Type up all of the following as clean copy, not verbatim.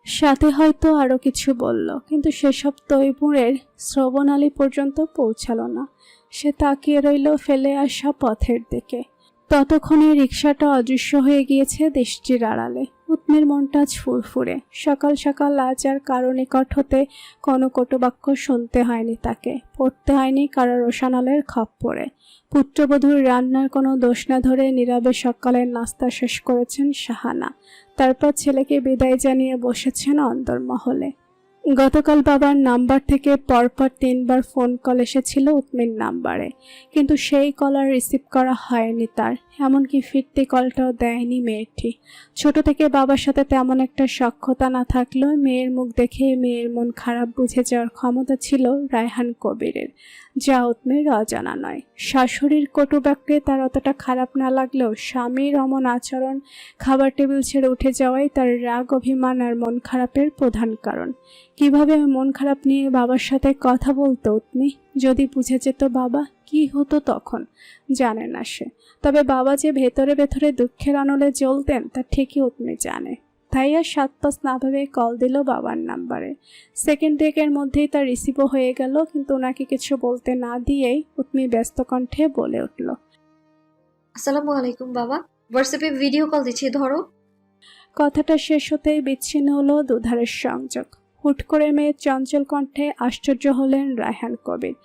সাথে হয়তো আরও কিছু বলল, কিন্তু সেসব তৈমুরের শ্রবণালী পর্যন্ত পৌঁছালো না। সে তাকিয়ে রইল ফেলে আসা পথের দিকে। ততক্ষণে রিকশাটা অদৃশ্য হয়ে গিয়েছে দৃষ্টির আড়ালে। উৎমির মনটা ফুরফুরে। সকাল সকাল আজ আর কারো নিকট হতে কোনো কটুবাক্য শুনতে হয়নি তাকে, পড়তে হয়নি কারো রোশানালের খপ্পরে। পুত্রবধূর রান্নার কোনো দোষ না ধরে নীরবে সকালের নাস্তা শেষ করেছেন শাহানা। তারপর ছেলেকে বিদায় জানিয়ে বসেছেন অন্দরমহলে। গতকাল বাবার নাম্বার থেকে পরপর 3বার ফোন কল এসেছিল উৎমির নাম্বারে, কিন্তু সেই কল আর রিসিভ করা হয়নি তার। এমনকি ফিরতি কলটাও দেয়নি মেয়েটি। ছোট থেকে বাবার সাথে তেমন একটা সখ্যতা না থাকলেও মেয়ের মুখ দেখে মেয়ের মন খারাপ বুঝে যাওয়ার ক্ষমতা ছিল রায়হান কবিরের, যা উৎমির অজানা নয়। শাশুড়ির কটু বাক্যে তার অতটা খারাপ না লাগলেও স্বামীর অমন আচরণ, খাবার টেবিল ছেড়ে উঠে যাওয়াই তার রাগ, অভিমান আর মন খারাপের প্রধান কারণ। কিভাবে মন খারাপ নিয়ে বাবার সাথে কথা বলতো উৎমি? যদি বুঝে যেত বাবা, কি হতো তখন জানে না সে। তবে বাবা যে ভেতরে ভেতরে দুঃখের আনলে জ্বলতেন তা ঠিকই উৎমি জানে। তাই আর 7-5 না ভেবে কল দিল বাবার নাম্বারে। সেকেন্ড 2 মধ্যেই তার রিসিভও হয়ে গেল, কিন্তু ওনাকে কিছু বলতে না দিয়েই উৎমি ব্যস্ত কণ্ঠে বলে উঠল, আসসালামু আলাইকুম বাবা, হোয়াটসঅ্যাপে ভিডিও কল দিচ্ছি, ধরো। কথাটা শেষ হতেই বিচ্ছিন্ন হলো দুধারের সংযোগ। হুট করে মেয়ের চঞ্চল কণ্ঠে আশ্চর্য হলেন রায়হান কবির।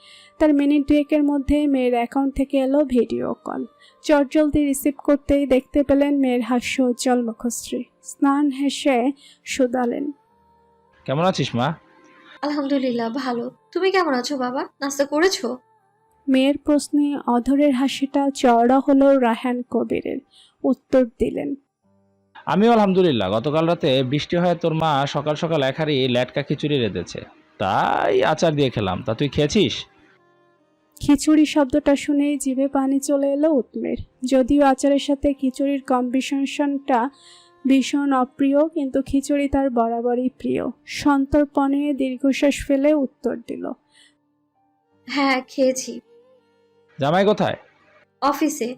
তার মিনিট 2 মধ্যে মেয়ের অ্যাকাউন্ট থেকে এলো ভিডিও কল। চটজলদি রিসিভ করতেই দেখতে পেলেন মেয়ের হাস্য উজ্জ্বল মুখশ্রী। স্নান হেসে শুধালেন, কেমন আছিস মা? আলহামদুলিল্লাহ ভালো। তুমি কেমন আছো বাবা? নাস্তা করেছো? মেয়ের প্রশ্নে অধরের হাসিটা চওড়া হলো রায়হান কবিরের। উত্তর দিলেন, আমিও আলহামদুলিল্লাহ। গতকাল রাতে বৃষ্টি হয়ে তোর মা সকাল সকাল এক হাঁড়ি ল্যাটকা খিচুড়ি রেঁধেছে, তাই আচার দিয়ে খেলাম। তা তুই খেয়েছিস? খিচুড়ি শব্দটা শুনেই জিভে পানি চলে এলো উৎমের। যদিও আচারের সাথে খিচুড়ির কম্বিনেশনটা ভীষণ অপ্রিয়, কিন্তু খিচুড়ি তার বরাবরই প্রিয়। সন্তর্পণে দীর্ঘশ্বাস ফেলে উত্তর দিল, হ্যাঁ খেয়েছি। জামাই কোথায়? অফিসে।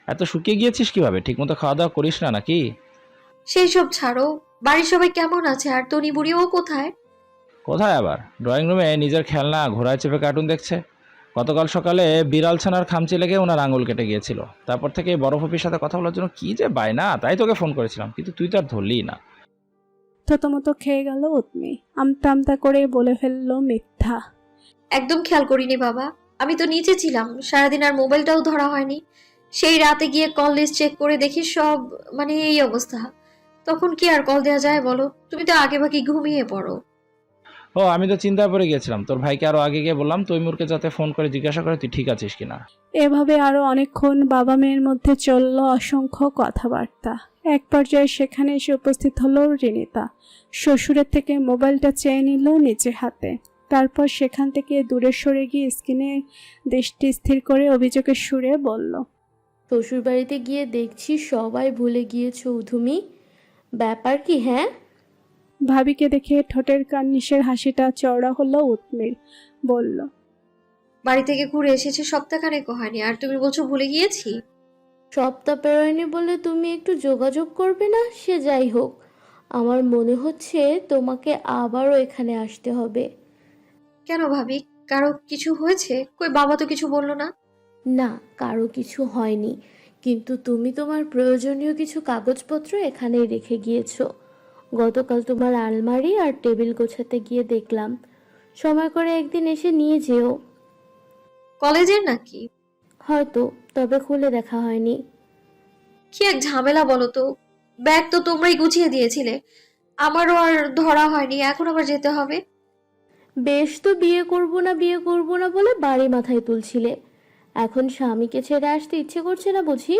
এত শুকিয়ে গিয়েছিস কিভাবে? ঠিকমতো খাওয়া দাওয়া করিস না নাকি? সেই সব ছাড়ো, বাড়ির সবাই কেমন আছে? আর তনি বুড়ি ও কোথায়? কোথায় আবার? ড্রয়িং রুমে নিজের খেলনা ঘোড়ায় চেপে কার্টুন দেখছে। গতকাল সকালে বিড়াল ছানার খামচি লেগে ওনার আঙুল কেটে গিয়েছিল। তারপর থেকে বড় ফুপির সাথে কথা বলার জন্য কি যে বায়না, তাই তোকে ফোন করেছিলাম, কিন্তু তুই তো আর ধরলিই না। থতমত খেয়ে গেল উৎমি। আমতা আমতা করে বলে ফেলল মিথ্যা। একদম খেয়াল করিনি বাবা, আমি তো নিচে ছিলাম সারাদিন, আর মোবাইলটাও ধরা হয়নি। সেই রাতে গিয়ে কল লিস্ট চেক করে দেখি সব এই অবস্থা। তখন কি আর কল দেওয়া যায় বলো? তুমি তো আগে বাকি ঘুমিয়ে পড়ো। ও, আমি তো চিন্তায় পড়ে গিয়েছিলাম। তোর ভাইকে আরো আগে গিয়ে বললাম তৈমুরকে যাতে ফোন করে জিজ্ঞাসা করে তুই ঠিক আছিস কিনা। এভাবে আরো অনেকক্ষণ বাবা মেয়ের মধ্যে চলল অসংখ্য কথাবার্তা। এক পর্যায়ে সেখানে এসে উপস্থিত হলো রিনিতা। শ্বশুরের থেকে মোবাইলটা চেয়ে নিল নিজের হাতে। তারপর সেখান থেকে দূরে সরে গিয়ে স্ক্রিনে দৃষ্টি স্থির করে অভিযোগের সুরে বলল, শ্বশুরবাড়িতে গিয়ে দেখছি সবাই ভুলে গিয়েছো উধুমি। ব্যাপার কি হ্যাঁ? ভাবিকে দেখে ঠোঁটের কার্নিশের হাসিটা চওড়া হলো উৎমির। বলল, বাড়ি থেকে ঘুরে এসেছে সপ্তাহখানেক হয়নি, আর তুমি বলছো ভুলে গিয়েছি? সপ্তাহ পেরোয়নি বলে তুমি একটু যোগাযোগ করবে না? সে যাই হোক, আমার মনে হচ্ছে তোমাকে আবারও এখানে আসতে হবে। কেন ভাবি, কারো কিছু হয়েছে? কই বাবা তো কিছু বললো না। না, কারো কিছু হয়নি, কিন্তু তুমি তোমার প্রয়োজনীয় কিছু কাগজপত্র এখানেই রেখে গিয়েছো। গতকাল তোমার আলমারি আর টেবিল গোছাতে গিয়ে দেখলাম। সময় করে একদিন এসে নিয়ে যেও। কলেজের নাকি? হয়তো, তবে খুলে দেখা হয়নি। কি এক ঝামেলা বলো তো। ব্যাগ তো তোমরাই গুছিয়ে দিয়েছিলে, আমারও আর ধরা হয়নি, এখন আবার যেতে হবে। বেশ, তো বিয়ে করব না বিয়ে করব না বলে বাড়ি মাথায় তুলছিলে, এখন স্বামীকে ছেড়ে আসতে ইচ্ছে করছে না বুঝি?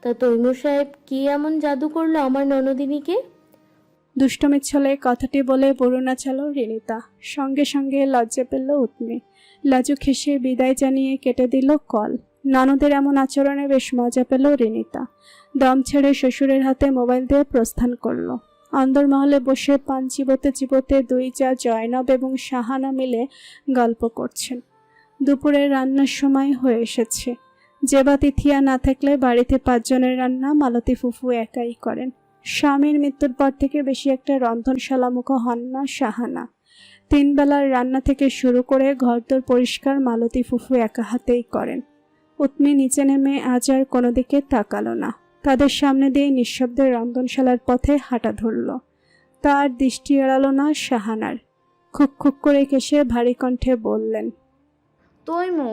তা তৈমুর সাহেব কি এমন জাদু করলো আমার ননদিনীকে? দুষ্টমির ছলে কথাটি বলে বরুণা চাল রিনিতা। সঙ্গে সঙ্গে লজ্জা পেল উৎমি। লাজুক হেসে বিদায় জানিয়ে কেটে দিল কল। ননদের এমন আচরণে বেশ মজা পেল রিনিতা। দম ছেড়ে শ্বশুরের হাতে মোবাইল দিয়ে প্রস্থান করল। অন্দরমহলে বসে পান চিবোতে চিবোতে 2 চা জয়নব এবং শাহানা মিলে গল্প করছেন। দুপুরে রান্নার সময় হয়ে এসেছে। জেবা তিথিয়া না থাকলে বাড়িতে 5 জনের রান্না মালতী ফুফু একাই করেন। স্বামীর মৃত্যুর পর থেকে বেশি একটা রন্ধনশালামুখ হন না শাহানা। 3 বেলার রান্না থেকে শুরু করে ঘরদোর পরিষ্কার মালতী ফুফু একা হাতেই করেন। উৎমি নিচে নেমে আজ আর কোনো দিকে তাকালো না। তাদের সামনে দিয়ে নিঃশব্দে রন্ধনশালার পথে হাঁটা ধরল। তার দৃষ্টি এড়ালো না শাহানার। খুক খুক করে কেশে ভারী কণ্ঠে বললেন, তৈমু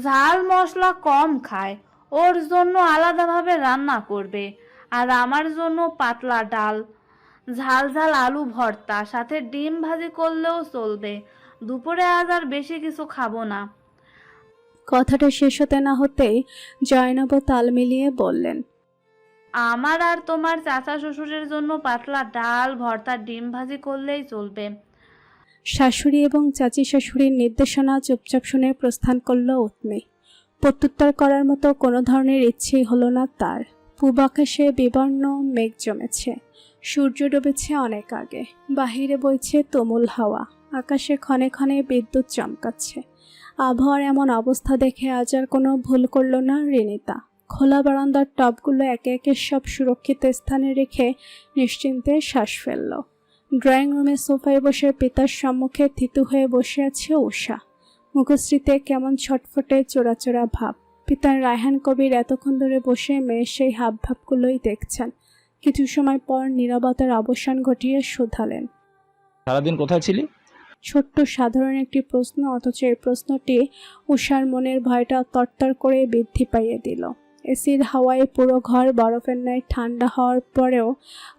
ঝাল মশলা কম খায়, ওর জন্য আলাদাভাবে রান্না করবে। আর আমার জন্য পাতলা ডাল, ঝাল ঝাল আলু ভর্তা, সাথে ডিম ভাজি করলেও চলবে। দুপুরে আজ আর বেশি কিছু খাবো না। কথাটা শেষ হতে না হতেই জয়নবও তাল মিলিয়ে বললেন, আমার আর তোমার চাচা শ্বশুরের জন্য পাতলা ডাল ভর্তা ডিম ভাজি করলেই চলবে। শাশুড়ি এবং চাচি শাশুড়ির নির্দেশনা চুপচাপ শুনে প্রস্থান করল উৎমি। প্রত্যুত্তর করার মতো কোনো ধরনের ইচ্ছেই হলো না তার। পূব আকাশে বিবর্ণ মেঘ জমেছে। সূর্য ডুবেছে অনেক আগে। বাহিরে বইছে তুমুল হাওয়া। আকাশে ক্ষণে ক্ষণে বিদ্যুৎ চমকাচ্ছে। আবহাওয়ার এমন অবস্থা দেখে আজ আর কোনো ভুল করল না রিনিতা। খোলা বারান্দার টবগুলো একে একে সব সুরক্ষিত স্থানে রেখে নিশ্চিন্তে শ্বাস ফেলল। ড্রয়িং রুমে সোফায় বসে পিতার সম্মুখে থিতু হয়ে বসে আছে উষা। মুখশ্রীতে কেমন ছটফটে চোরাচোরা ভাব। পিতা রায়হান কবির এতক্ষণ ধরে বসে মেয়ের সেই হাবভাবগুলোই দেখছেন। কিছু সময় পর নীরবতার অবসান ঘটিয়ে শুধালেন, সারাদিন কোথায় ছিলি? ছোট্ট সাধারণ একটি প্রশ্ন, অথচ এই প্রশ্নটি উষার মনের ভয়টা তরতর করে বৃদ্ধি পাইয়ে দিল। এসির হাওয়ায় পুরো ঘর বরফের ন্যায় ঠান্ডা হওয়ার পরেও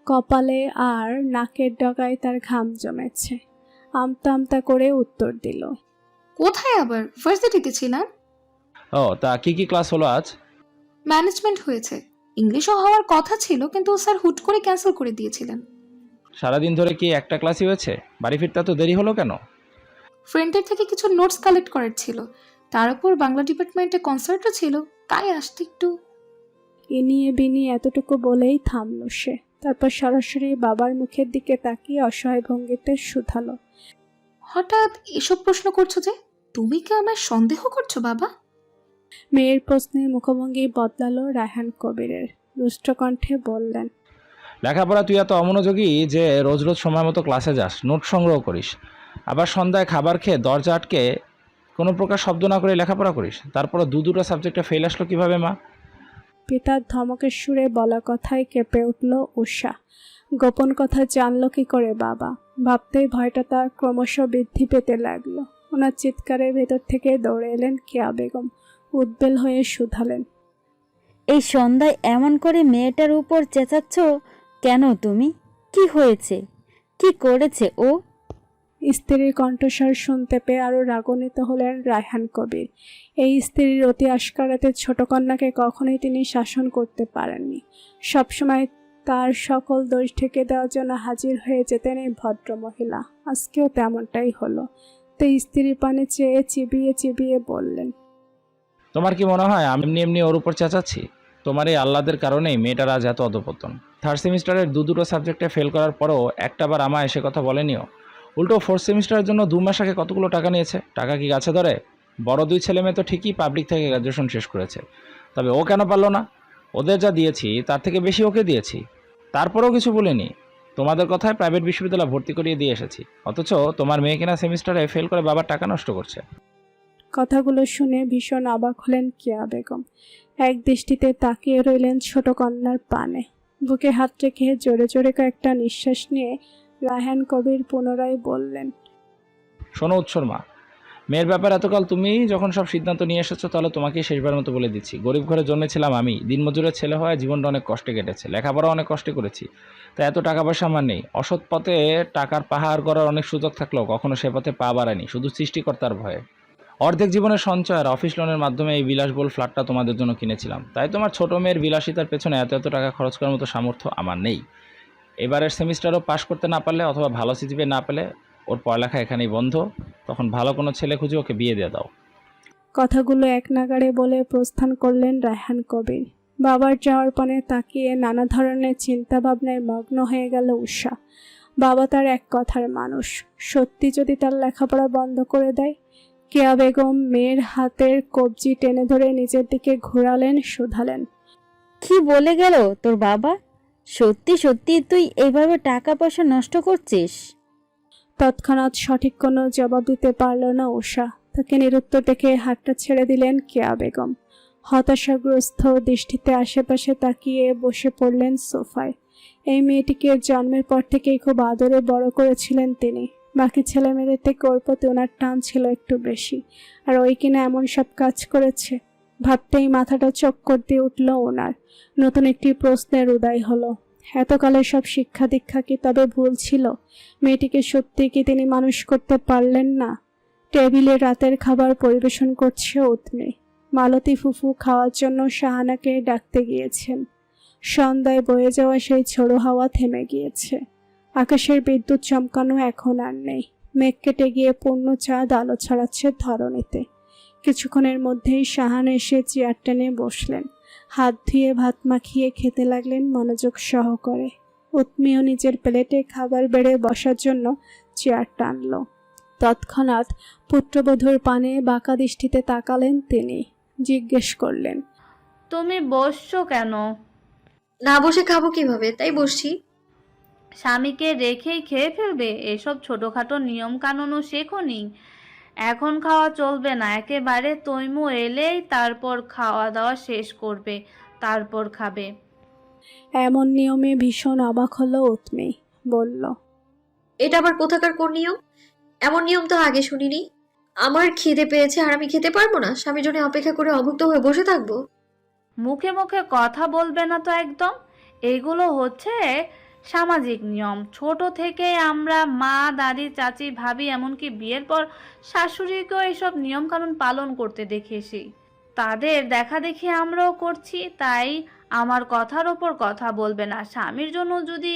কপালে আর নাকের ডগায় তার ঘাম জমেছে। আমতা আমতা করে উত্তর দিল, কোথায় আবার? ভার্সিটিতে ছিলাম। ও তা কি কি ক্লাস হলো আজ? ম্যানেজমেন্ট হয়েছে। ইংলিশও হওয়ার কথা ছিল, কিন্তু স্যার হুট করে ক্যান্সেল করে দিয়েছিলেন। সারাদিন ধরে কি একটা ক্লাসই হয়েছে? বাড়ি ফিরতে তো দেরি হলো কেন? ফ্রেন্ডের থেকে কিছু নোটস কালেক্ট করার ছিল, তার উপর বাংলা ডিপার্টমেন্টে কনসার্টও ছিল, তাই আসতে একটু। ইনিয়ে বিনিয়ে এতটুকু বলেই থামল সে। তারপর সরাসরি বাবার মুখের দিকে তাকিয়ে অসহায় ভঙ্গিতে শুধালো, হঠাৎ এসব প্রশ্ন করছো যে? তুমি কি আমায় সন্দেহ করছো বাবা? মেয়ের প্রশ্নে মুখভঙ্গি বদলালো রায়হান কবিরের। রুষ্ট কণ্ঠে বললেন, লেখাপড়া তুই এত অমনোযোগী যে রোজ রোজ সময় মতো ক্লাসে যাস, নোট সংগ্রহ করিস, আবার সন্ধ্যায় খাবার খেয়ে দরজা আটকে কোনো প্রকার শব্দ না করে লেখাপড়া করিস, তারপরে দুটো সাবজেক্টে ফেল আসলো কিভাবে মা? পিতার ধমকের সুরে বলা কথায় কেঁপে উঠল উষা। গোপন কথা জানলো কি করে বাবা? ভাবতেই ভয়টা তার ক্রমশ বৃদ্ধি পেতে লাগলো। ওনার চিৎকারের ভেতর থেকে দৌড়ে এলেন কেয়া বেগম। উদ্বেল হয়ে শুধালেন, এই সন্ধ্যায় এমন করে মেয়েটার উপর চেঁচাচ্ছ কেন তুমি? কি হয়েছে? কি করেছে ও? স্ত্রীর কণ্ঠস্বর শুনতে পেয়ে আরও রাগান্বিত হলেন রায়হান কবির। এই স্ত্রীর অতি আস্কারাতে ছোট কন্যাকে কখনোই তিনি শাসন করতে পারেননি। সবসময় তার সকল দোষ ঢেকে দেওয়ার জন্য হাজির হয়ে যেতেন এই ভদ্র মহিলা। আজকেও তেমনটাই হলো। তো স্ত্রীর পানে চেয়ে চিবিয়ে চিবিয়ে বললেন, তোমার কি মনে হয় আমি এমনি এমনি ওর উপর চেঁচাচ্ছি? তোমার এই আহ্লাদের কারণেই মেয়েটার আজ এত অধপতন। থার্ড সেমিস্টারের দুটো সাবজেক্টে ফেল করার পরও একটাবার আমায় এসে কথা বলেনিও। উল্টো ফোর্থ সেমিস্টারের জন্য 2 মাস আগে কতগুলো টাকা নিয়েছে। টাকা কি গাছে ধরে? বড় 2 ছেলে মেয়ে তো ঠিকই পাবলিক থেকে গ্র্যাজুয়েশন শেষ করেছে, তবে ও কেন পারলো না? ওদের যা দিয়েছি তার থেকে বেশি ওকে দিয়েছি, তারপরেও কিছু বলিনি। তোমাদের কথায় প্রাইভেট বিশ্ববিদ্যালয়ে ভর্তি করিয়ে দিয়ে এসেছি, অথচ তোমার মেয়ে কিনা সেমিস্টারে ফেল করে বাবার টাকা নষ্ট করছে। কথাগুলো শুনে ভীষণ অবাক হলেন কেয়া বেগম। এক দৃষ্টিতে তাকিয়ে রইলেন ছোট কন্যার পানে। বুকে হাত রেখে জোরে জোরে কয়েকটা নিঃশ্বাস নিয়ে রায়হান কবির পুনরায় বললেন, শোনো উৎসর মা, মেয়ের ব্যাপারে এতকাল তুমি যখন সব সিদ্ধান্ত নিয়ে এসেছো, তাহলে তোমাকেই শেষবার মতো বলে দিচ্ছি, গরিব ঘরে জন্মেছিলাম আমি। দিনমজুরের ছেলে হয়ে জীবনটা অনেক কষ্টে কেটেছে, লেখাপড়া অনেক কষ্টে করেছি, তাই এত টাকা পয়সা আমার নেই। অসৎ পথে টাকার পাহাড় করার অনেক সুযোগ থাকলেও কখনো সে পথে পা বাড়ায়নি, শুধু সৃষ্টিকর্তার ভয়ে। অর্ধেক জীবনের সঞ্চয় আর অফিস লোনের মাধ্যমে এই বিলাসবহুল ফ্ল্যাটটা তোমাদের জন্য কিনেছিলাম, তাই তোমার ছোট মেয়ের বিলাসিতার পেছনে এত টাকা খরচ করার মতো সামর্থ্য আমার নেই। এবারের সেমিস্টারও পাশ করতে না পারলে অথবা ভালো সিজিপি না পেলে ওর পড়ালেখা এখানেই বন্ধ, তখন ভালো কোনো ছেলে খুঁজে ওকে বিয়ে দিয়ে দাও। কথাগুলো এক নাগাড়ে বলে প্রস্থান করলেন রায়হান কবির। বাবার যাওয়ার পানে তাকিয়ে নানা ধরনের চিন্তা ভাবনায় মগ্ন হয়ে গেল উষা। বাবা তার এক কথার মানুষ। সত্যি যদি তার লেখাপড়া বন্ধ করে দেয়? কেয়া বেগম মেয়ের হাতের কবজি টেনে ধরে নিজের দিকে ঘোরালেন, শুধালেন, কি বলে গেল তোর বাবা? সত্যি সত্যি তুই এভাবে টাকা পয়সা নষ্ট করছিস? তৎক্ষণাৎ সঠিক কোনো জবাব দিতে পারল না উষা। তাকে নিরুত্তর দেখে হাতটা ছেড়ে দিলেন কেয়া বেগম। হতাশাগ্রস্ত দৃষ্টিতে আশেপাশে তাকিয়ে বসে পড়লেন সোফায়। এই মেয়েটিকে জন্মের পর থেকেই খুব আদরে বড় করেছিলেন তিনি। বাকি ছেলে মেয়েদের থেকে ওর প্রতি ওনার টান ছিল একটু বেশি, আর ওই কিনা এমন সব কাজ করেছে। ভাবতেই মাথাটা চক্কর দিয়ে উঠল ওনার। নতুন একটি প্রশ্নের উদয় হলো, এতকালের সব শিক্ষা দীক্ষা কি তবে ভুল ছিল? মেয়েটিকে সত্যি কি তিনি মানুষ করতে পারলেন না? টেবিলে রাতের খাবার পরিবেশন করছে উৎমি। মালতী ফুফু খাওয়ার জন্য শাহানাকে ডাকতে গিয়েছেন। সন্ধ্যায় বয়ে যাওয়া সেই ঝোড়ো হাওয়া থেমে গিয়েছে। আকাশের বিদ্যুৎ চমকানো এখন আর নেই। মেঘ কেটে গিয়ে পূর্ণ চাঁদ আলো ছড়াচ্ছে ধরণীতে। কিছুক্ষণের মধ্যেই শাহানা এসে চেয়ার টেনে বসলেন। হাত ধুয়ে ভাত মাখিয়ে খেতে লাগলেন মনোযোগ সহকারে। উৎমিও নিজের প্লেটে খাবার বেড়ে বসার জন্য চেয়ার টানল। তৎক্ষণাৎ পুত্রবধূর পানে বাঁকা দৃষ্টিতে তাকালেন তিনি। জিজ্ঞেস করলেন, তুমি বসছো কেন? না বসে খাবো কিভাবে, তাই বসছি। স্বামীকে রেখেই খেয়ে ফেলবে? এসব ছোটখাটো নিয়ম কানুনও শেখোনি? এখন খাওয়া চলবে না একেবারে। তৈমু এলেই তারপর খাওয়া দাওয়া শেষ করবে, তারপর খাবে। এমন নিয়মে ভীষণ অবাক হলো উৎমি। বলল, এটা আবার কোথাকার কোন নিয়ম? এমন নিয়ম তো আগে শুনিনি। আমার খিদে পেয়েছে আর আমি খেতে পারবো না? স্বামীর জন্য অপেক্ষা করে অভুক্ত হয়ে বসে থাকবো? মুখে মুখে কথা বলবে না তো একদম। এগুলো হচ্ছে সামাজিক নিয়ম। ছোট থেকে আমরা মা, দাদি, চাচি, ভাবি, এমনকি বিয়ের পর শাশুড়িকেও এসব নিয়ম কানুন পালন করতে দেখেছি। তাদের দেখা দেখি আমরাও করছি। তাই আমার কথার ওপর কথা বলবে না। স্বামীর জন্য যদি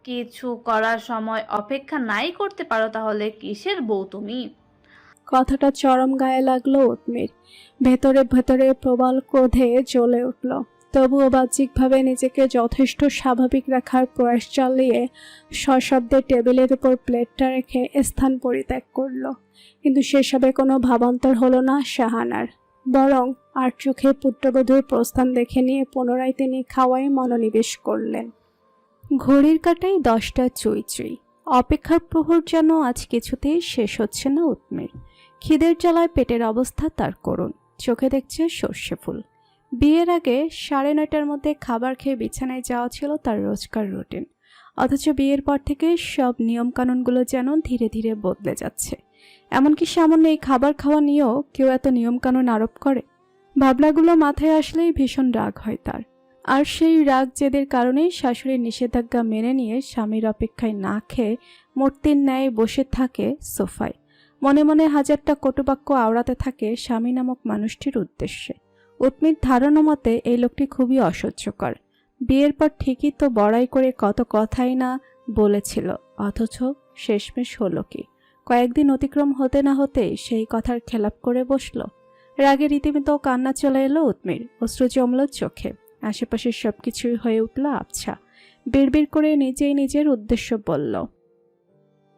কিছু করার সময় অপেক্ষা নাই করতে পারো, তাহলে কিসের বউ তুমি? কথাটা চরম গায়ে লাগলো উৎমির। ভেতরে ভেতরে প্রবল ক্রোধে জ্বলে উঠল। তবুও বাহ্যিকভাবে নিজেকে যথেষ্ট স্বাভাবিক রাখার প্রয়াস চালিয়ে সশব্দে টেবিলের উপর প্লেটটা রেখে স্থান পরিত্যাগ করল। কিন্তু সেসবে কোনো ভাবান্তর হলো না শাহানার। বরং আর চোখে পুত্রবধূর প্রস্থান দেখে নিয়ে পুনরায় তিনি খাওয়ায় মনোনিবেশ করলেন। ঘড়ির কাঁটায় 10টা চুই চুই। অপেক্ষার প্রহর যেন আজ কিছুতেই শেষ হচ্ছে না উৎমির। খিদের জ্বালায় পেটের অবস্থা তার করুণ। চোখে দেখছে সর্ষে ফুল। বিয়ের আগে 9:30টার মধ্যে খাবার খেয়ে বিছানায় যাওয়া ছিল তার রোজকার রুটিন। অথচ বিয়ের পর থেকে সব নিয়মকানুনগুলো যেন ধীরে ধীরে বদলে যাচ্ছে। এমনকি সামান্য এই খাবার খাওয়া নিয়েও কেউ এত নিয়মকানুন আরোপ করে। ভাবনাগুলো মাথায় আসলেই ভীষণ রাগ হয় তার। আর সেই রাগ জেদের কারণেই শাশুড়ির নিষেধাজ্ঞা মেনে নিয়ে স্বামীর অপেক্ষায় না খেয়ে মূর্তির ন্যায় বসে থাকে সোফায়। মনে মনে হাজারটা কটুবাক্য আওড়াতে থাকে স্বামী নামক মানুষটির উদ্দেশ্যে। উৎমির ধারণা মতে এই লোকটি খুবই অসহ্যকর। বিয়ের পর ঠিকই তো বড়াই করে কত কথাই না বলেছিল, অথচ শেষমেশ হলো কি? কয়েকদিন অতিক্রম হতে না হতেই সেই কথার খেলাপ করে বসল। রাগে রীতিমতো কান্না চলে এলো উৎমির। অশ্রু জমল চোখে। আশেপাশের সবকিছুই হয়ে উঠল আবছা। বিড়বিড় করে নিজেই নিজের উদ্দেশ্য বলল,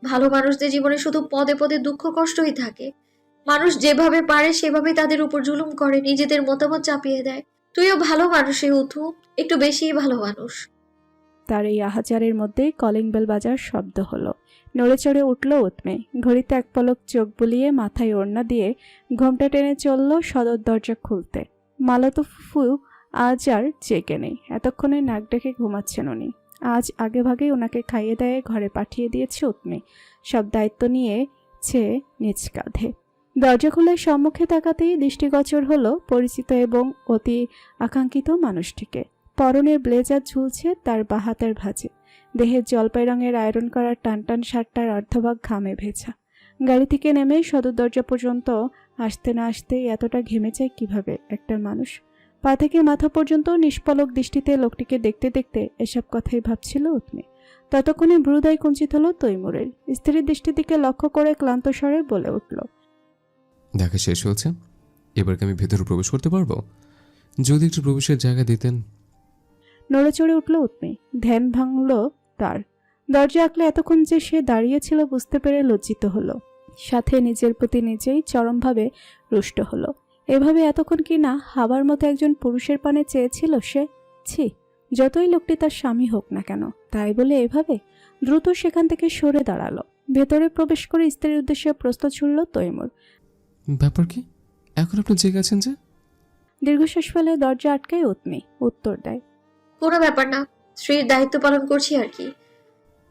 ভালো মানুষদের জীবনে শুধু পদে পদে দুঃখ কষ্টই থাকে। মানুষ যেভাবে পারে সেভাবে তাদের উপর জুলুম করে, নিজেদের মতামত চাপিয়ে দেয়। তুইও ভালো মানুষই উঠু, একটু বেশিই ভালো মানুষ। তার এই আহাজারের মধ্যেই কলিং বেল বাজার শব্দ হলো। নড়ে চড়ে উঠল উৎমে। ঘড়িতে এক পলক চোখ বুলিয়ে মাথায় ওড়না দিয়ে ঘোমটা টেনে চলল সদর দরজা খুলতে। মালতী ফুফু আজ আর জেগে নেই। এতক্ষণে নাক ডেকে ঘুমাচ্ছেন উনি। আজ আগে ভাগেই ওনাকে খাইয়ে দেয়ে ঘরে পাঠিয়ে দিয়েছে উৎমে। সব দায়িত্ব নিয়েছে নিজ কাঁধে। দরজা খুলে সম্মুখে তাকাতেই দৃষ্টিগোচর হলো পরিচিত এবং অতি আকাঙ্ক্ষিত মানুষটিকে। পরনের ব্লেজার ঝুলছে তার বাঁ হাতের ভাঁজে। দেহের জলপাই রঙের আয়রন করার টানটান শার্টটার অর্ধভাগ ঘামে ভেজা। গাড়ি থেকে নেমে সদর দরজা পর্যন্ত আসতে না আসতেই এতটা ঘেমে যায় কিভাবে একটা মানুষ? পা থেকে মাথা পর্যন্ত নিষ্পলক দৃষ্টিতে লোকটিকে দেখতে দেখতে এসব কথাই ভাবছিল উৎমি। ততক্ষণে ভ্রুদয় কুঞ্চিত হলো তৈমুরের। স্ত্রীর দৃষ্টির দিকে লক্ষ্য করে ক্লান্ত স্বরে বলে উঠল, দেখা শেষ হয়েছে, এবার কি আমি ভেতরে প্রবেশ করতে পারবো? যদি একটু প্রবেশের জায়গা দিতেন। নড়ে চড়ে উঠল উৎমি। ধ্যান ভাঙল তার। দরজা আঁকলে এতক্ষণ যে সে দাঁড়িয়েছিল বুঝতে পেরে লজ্জিত হলো। সাথে নিজের প্রতি নিজেই চরমভাবে রুষ্ট হলো। এভাবে এতক্ষণ কি না হাবার মতো একজন পুরুষের পানে চেয়েছিল সে? ছি, যতই লোকটি তার স্বামী হোক না কেন, তাই বলে এভাবে? দ্রুত সেখান থেকে সরে দাঁড়ালো। ভেতরে প্রবেশ করে স্ত্রীর উদ্দেশ্যে প্রশ্ন ছুড়ল তৈমুর। ব্যাপার কি? এখন আপনি জেগে আছেন যে? দীর্ঘশ্বাস ফেলে দরজা আটকায় উৎমি উত্তর দেয়। কোনো ব্যাপার না, স্ত্রীর দায়িত্ব পালন করছি আর কি।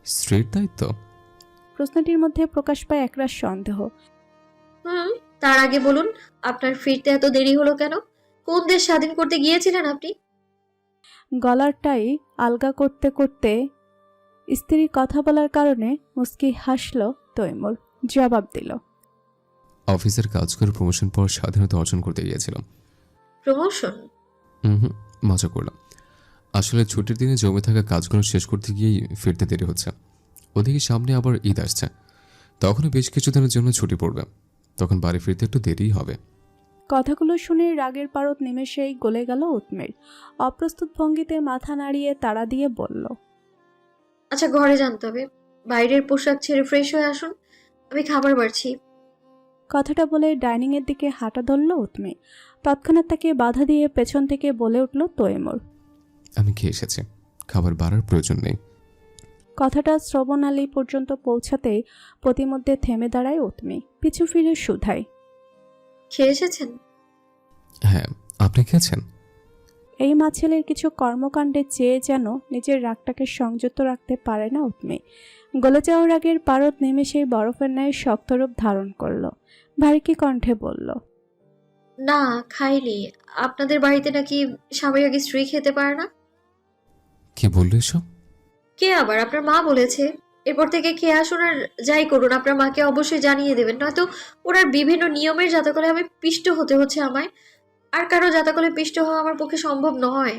স্ত্রীর দায়িত্ব? প্রশ্নটির মধ্যে প্রকাশ পায় একরাশ সন্দেহ। তার আগে বলুন, আপনার ফিরতে এত দেরি হলো কেন? কোন দেশ স্বাধীন করতে গিয়েছিলেন আপনি? গলারটাই আলগা করতে করতে স্ত্রী কথা বলার কারণে মুস্কি হাসল তৈমুর। জবাব দিল। অফিসের কাজ করে প্রমোশন পর স্বাধীনতা অর্জন করতে গিয়েছিলাম। প্রমোশন? হুম, মজা করলাম। আসলে ছুটির দিনে জমে থাকা কাজগুলো শেষ করতে গিয়েই ফিরতে দেরি হচ্ছে। ওদিকে সামনে আবার ঈদ আসছে, তখনও বেশ কিছুদিনের জন্য ছুটি পড়বে, তখন বাড়ি ফিরতে একটু দেরিই হবে। কথাগুলো শুনে রাগের পারদ নিমেষেই গলে গেল উৎমের। অপ্রস্তুত ভঙ্গিতে মাথা নাড়িয়ে তাড়া দিয়ে বলল। আচ্ছা, ঘরে যান, তবে বাইরের পোশাক ছেড়ে ফ্রেশ হয়ে আসুন, আমি খাবার বাড়ছি। কথাটা বলে ডাইনিং এর দিকে হাঁটা ধরল উৎমে। তৎক্ষণাৎ তাকে বাধা দিয়ে পেছন থেকে বলে উঠল তৈমুর। আমি খেয়ে এসেছি, খাবার বাড়ার প্রয়োজন নেই। কথাটা শ্রবণালী পর্যন্ত পৌঁছাতেই প্রতিমধ্যে থেমে দাঁড়ায় উৎমি। পিছু ফিরে শুধায়। খেয়ে এসেছেন? হ্যাঁ, আপনি খেয়েছেন? এই মাছেলের কিছু কর্মকাণ্ডে চেয়ে যেন নিজের রাগটাকে সংযত রাখতে পারে না উৎমি। গলে যাওয়া রাগের পারদ নেমে সেই বরফের ন্যায় শক্ত রূপ ধারণ করল। ভারিকি কণ্ঠে বলল। না, খাইনি। আপনাদের বাড়িতে নাকি স্বামীর আগে স্ত্রী খেতে পারে না? কি বললো এসব? কে আবার? আপনার মা বলেছে। এরপর থেকে খেয়ে আসুন, আর যাই করুন আপনার মাকে অবশ্যই জানিয়ে দেবেন, নয়তো ওনার বিভিন্ন নিয়মের জাতকলে আমি পিষ্ট হতে হচ্ছে আমায়। আর কারো জাতকলে পিষ্ট হওয়া আমার পক্ষে সম্ভব নয়।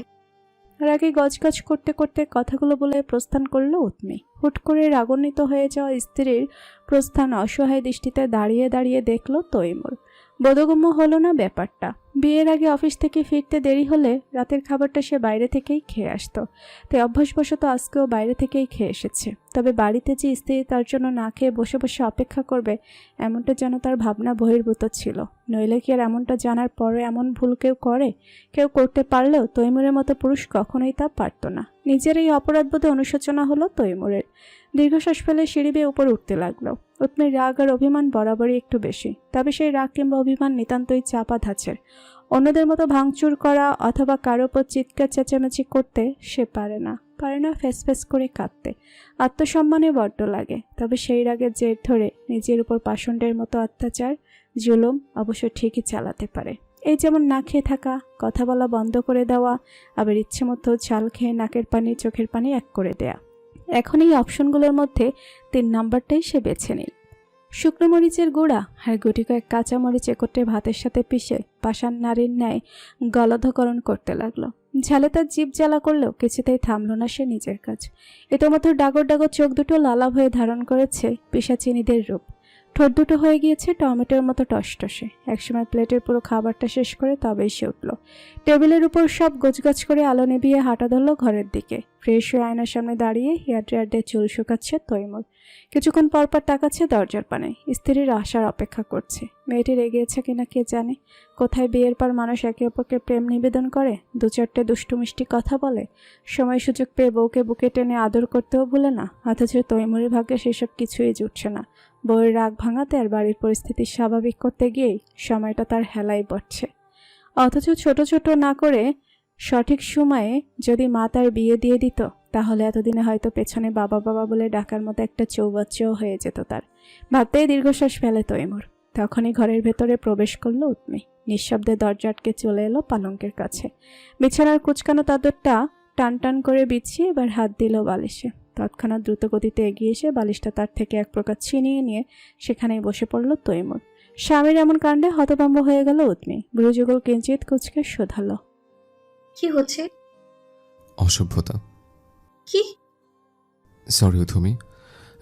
রাগে গজগজ করতে করতে কথাগুলো বলে প্রস্থান করল উৎমি। হুট করে রাগান্বিত হয়ে যাওয়া স্ত্রীর প্রস্থান অসহায় দৃষ্টিতে দাঁড়িয়ে দাঁড়িয়ে দেখল তৈমুর। বোধগম্য হলো না ব্যাপারটা। বিয়ের আগে অফিস থেকে ফিরতে দেরি হলে রাতের খাবারটা সে বাইরে থেকেই খেয়ে আসতো, তাই অভ্যাসবশত আজকেও বাইরে থেকেই খেয়ে এসেছে। তবে বাড়িতে যে স্ত্রী তার জন্য না খেয়ে বসে বসে অপেক্ষা করবে, এমনটা যেন তার ভাবনা বহির্ভূত ছিল। নইলে কি আর এমনটা জানার পরে এমন ভুল কেউ করে? কেউ করতে পারলেও তৈমুরের মতো পুরুষ কখনোই তা পারত না। নিজের এই অপরাধবোধে অনুশোচনা হলো তৈমুরের। দীর্ঘশ্বাস ফেলে সিঁড়ি বেয়ে উপর উঠতে লাগলো। উৎমের রাগ আর অভিমান বরাবরই একটু বেশি, তবে সেই রাগ কিংবা অভিমান নিতান্তই চাপা ধাঁচের। অন্যদের মতো ভাঙচুর করা অথবা কারো ওপর চিৎকার চেঁচামেচি করতে সে পারে না ফেস করে কাঁদতে। আত্মসম্মানে বড্ড লাগে, তবে সেই রাগের জের ধরে নিজের উপর পাষণ্ডের মতো অত্যাচার জুলুম অবশ্য ঠিকই চালাতে পারে। এই যেমন না খেয়ে থাকা, কথা বলা বন্ধ করে দেওয়া, আবার ইচ্ছে মতো ঝাল খেয়ে নাকের পানি চোখের পানি এক করে দেয়া। এখন এই অপশনগুলোর মধ্যে 3 নাম্বারটাই সে বেছে নিল। শুকনো মরিচের গুঁড়া আর গুটি কয়েক কাঁচা মরিচ একত্রে ভাতের সাথে পিষে পাষাণ নারীর ন্যায় গলধকরণ করতে লাগলো। ঝালে তার জিভ জ্বালা করলেও কিছুতেই থামল না সে নিজের কাজ। ইতোমধ্যে ডাগর ডাগর চোখ দুটো লালাভ হয়ে ধারণ করেছে পিশাচিনীদের রূপ। ঠোঁট দুটো হয়ে গিয়েছে টমেটোর মতো টসটসে। একসময় প্লেটের পুরো খাবারটা শেষ করে তবেই সে উঠল। টেবিলের উপর সব গোছগাছ করে আলো নেভিয়ে হাঁটা ধরল ঘরের দিকে। ফ্রেশ হয়ে আয়নার সামনে দাঁড়িয়ে হেয়ার ড্রায়ার দিয়ে চুল শুকাচ্ছে তৈমুর। কিছুক্ষণ পরপর তাকাচ্ছে দরজার পানে, স্ত্রীর আসার অপেক্ষা করছে। মেয়েটি রেগেছে কিনা কে জানে। কোথায় বিয়ের পর মানুষ একে অপরকে প্রেম নিবেদন করে, 2-4টে দুষ্টু মিষ্টি কথা বলে, সময় সুযোগ পেয়ে বউকে বুকে টেনে আদর করতেও ভুলে না। অথচ তৈমুরের ভাগ্যে সেসব কিছুই জুটছে না। বউয়ের রাগ ভাঙাতে আর বাড়ির পরিস্থিতি স্বাভাবিক করতে গিয়েই সময়টা তার হেলাই পড়ছে। অথচ ছোট ছোট না করে সঠিক সময়ে যদি মা তার বিয়ে দিয়ে দিত, তাহলে এতদিনে হয়তো পেছনে বাবা বাবা বলে ডাকার মতো একটা চৌবাচ্চাও হয়ে যেত তার। ভাবতেই দীর্ঘশ্বাস ফেলে তৈমুর। তখনই ঘরের ভেতরে প্রবেশ করলো উৎমি। নিঃশব্দে দরজা আটকে চলে এলো পালঙ্কের কাছে। বিছানার কুচকানো চাদরটা টান টান করে বিছিয়ে এবার হাত দিল বালিশে। তৎক্ষণাৎ দ্রুত গতিতে এগিয়ে এসে বালিশটা তার থেকে এক প্রকার ছিনিয়ে নিয়ে সেখানেই বসে পড়ল তৈমুর। স্বামীর এমন কাণ্ডে হতভম্ব হয়ে গেল উৎমি। ভ্রুযুগল কিঞ্চিত কুচকে শোধালো। কি হচ্ছে? অসভ্যতা। কি? সরি উথমি,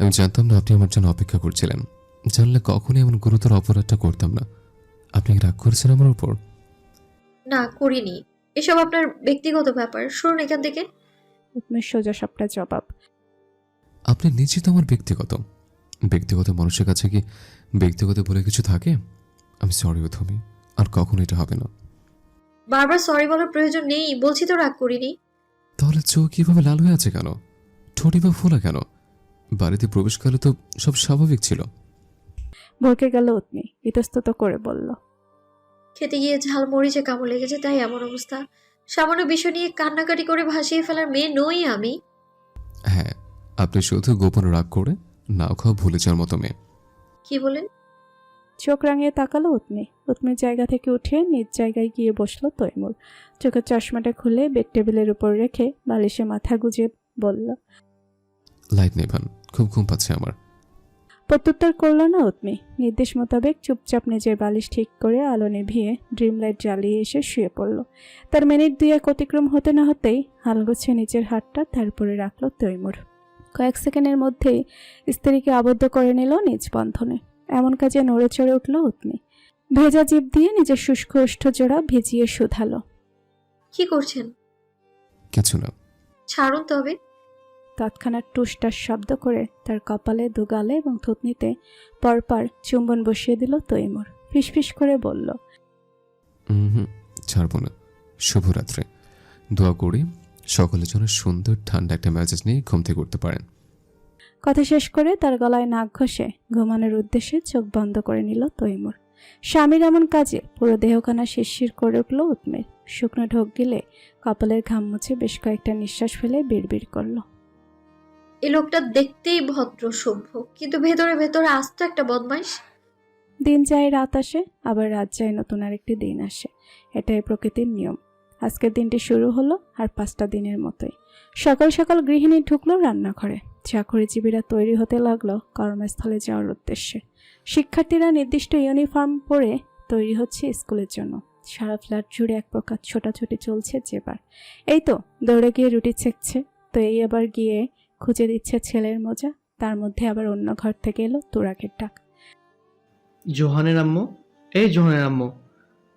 আমি জানতাম না আপনি আমার জন্য অপেক্ষা করছিলেন। জানলে কখনোই এমন গুরুতর অপরাধটা করতাম না। আপনি কি রাগ করেছেন আমার উপর? না, করিনি। এসব আপনার ব্যক্তিগত ব্যাপার, শুনুন এখান থেকে। উৎমির সোজা সাপটা জবাব। আপনি নিজে তো আমার ব্যক্তিগত মানুষের কাছে কি ব্যক্তিগত বলে কিছু থাকে? আমি সরি উথমি, আর কখনো এটা হবে না। বারবার সরি বলার প্রয়োজন নেই, বলছি তো রাগ করিনি। তাহলে চোখ কিভাবে লাল হয়ে আছে কেন? ঠোঁটি বা ফোলা কেন? বাড়িতে প্রবেশকালে তো সব স্বাভাবিক ছিল। ভরকে গেল উৎমি, ইতস্তত করে বলল। খেতে গিয়ে ঝাল মরিচে কামড় লেগেছে, তাই এমন অবস্থা। সামান্য বিষয় নিয়ে কান্নাকাটি করে ভাসিয়ে ফেলার মেয়ে নই আমি। হ্যাঁ, আপনি শুধু গোপন রাগ করে নাও খাওয়া ভুলে যাওয়ার মতো মেয়ে। কি বলেন? চোখ রাঙিয়ে তাকালো উৎমি। উৎমির জায়গা থেকে উঠে নিজ জায়গায় গিয়ে বসলো তৈমুর। চোখের চশমাটা খুলে বেড টেবিলের উপর রেখে বালিশে মাথা গুজে বলল। লাইট নেভান, খুব ঘুম পাচ্ছে আমার। প্রত্যুত্তর করল না উৎমি। নির্দেশ মোতাবেক চুপচাপ নিজের বালিশ ঠিক করে আলো নিভিয়ে ড্রিম লাইট জ্বালিয়ে এসে শুয়ে পড়ল। তার মিনিট দুয়েক অতিক্রম হতে না হতেই হালগুছে নিজের হাতটা তার উপরে রাখলো তৈমুর। কয়েক সেকেন্ডের মধ্যেই স্ত্রীকে আবদ্ধ করে নিল নিজ বন্ধনে। এমন কাজে নড়ে চড়ে উঠল উৎমি। ভেজা জিভ দিয়ে নিজের শুষ্ক ওষ্ঠজোড়া ভিজিয়ে শুধালো। কি করছেন? কিছু না। ছাড়ুন তবে। তৎক্ষণাৎ টুসটার শব্দ করে তার কপালে, দুগালে এবং থুতনিতে পরপর চুম্বন বসিয়ে দিল তৈমুর। ফিসফিস করে বলল। হুম, ছাড়বো না। শুভরাত্রি। দোয়া করি সকলের জন্য সুন্দর ঠান্ডা একটা মেজাজ নিয়ে ঘুম থেকে উঠতে পারেন। কথা শেষ করে তার গলায় নাক ঘষে ঘুমানোর উদ্দেশ্যে চোখ বন্ধ করে নিল তৈমুর। স্বামীর এমন কাজে পুরো দেহখানা শিরশির করে উঠল উৎমের। শুকনো ঢোক গিলে কপালের ঘাম মুছে বেশ কয়েকটা নিঃশ্বাস ফেলে বিড়বিড় করল। এই লোকটা দেখতেই ভদ্র সভ্য, কিন্তু ভেতরে ভেতরে আস্ত একটা বদমাইশ। দিন যায় রাত আসে, আবার রাত যায় নতুন আরেকটি দিন আসে। এটাই প্রকৃতির নিয়ম। আজকের দিনটি শুরু হলো আর 5টা দিনের মতোই। সকাল সকাল গৃহিণী ঢুকলো রান্নাঘরে। চাকরিজীবীরা তৈরি হতে লাগলো কর্মস্থলে যাওয়ার উদ্দেশ্যে। শিক্ষার্থীরা নির্দিষ্ট ইউনিফর্ম পরে তৈরি হচ্ছে স্কুলের জন্য। সারা ফ্ল্যাট জুড়ে এক প্রকার ছোটাছুটি চলছে যেবার। এই তো দৌড়ে গিয়ে রুটি ছেঁকছে, তো এই আবার গিয়ে খুঁজে দিচ্ছে ছেলের মোজা। তার মধ্যে আবার অন্য ঘর থেকে এলো তুরাকের ডাক। জোহানের আম্মু, এই জোহানের আম্মু,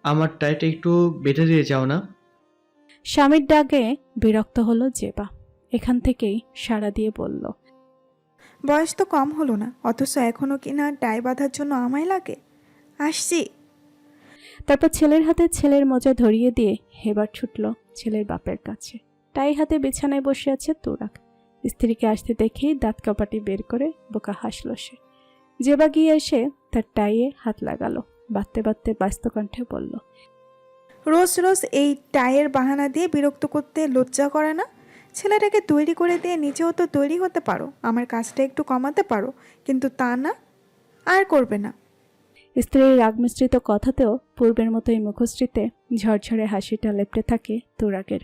আমার টাইটা একটু বেঁধে দিয়ে যাও না। স্বামীর ডাকে বিরক্ত হলো জেবা। এখান থেকেই সাড়া দিয়ে বলল। বয়স তো কম হলো না, অথচ এখনও কিনা টাই বাঁধার জন্য আমায় লাগে। আসছি। তারপর ছেলের হাতে ছেলের মোজা ধরিয়ে দিয়ে হেবার ছুটল ছেলের বাপের কাছে। টাই হাতে বিছানায় বসে আছে তুরাক। স্ত্রীকে আসতে দেখেই দাঁত কাপাটি বের করে বোকা হাসল সে। জেবা গিয়ে এসে তার টাইয়ে হাত লাগালো। বাঁধতে বাঁধতে ব্যস্ত কণ্ঠে বলল। রোজ রোজ এই টাইয়ের বাহানা দিয়ে বিরক্ত করতে লজ্জা করে না? ছেলেটাকে তৈরি করে দিয়ে নিজেও তো তৈরি হতে পারো, আমার কাজটা একটু কমাতে পারো, কিন্তু তা না, আর করবে না। স্ত্রীর রাগ মিশ্রিত কথাতেও পূর্বের মতোই মুখশ্রীতে ঝরঝরে হাসিটা লেপ্টে থাকে তুরাকের।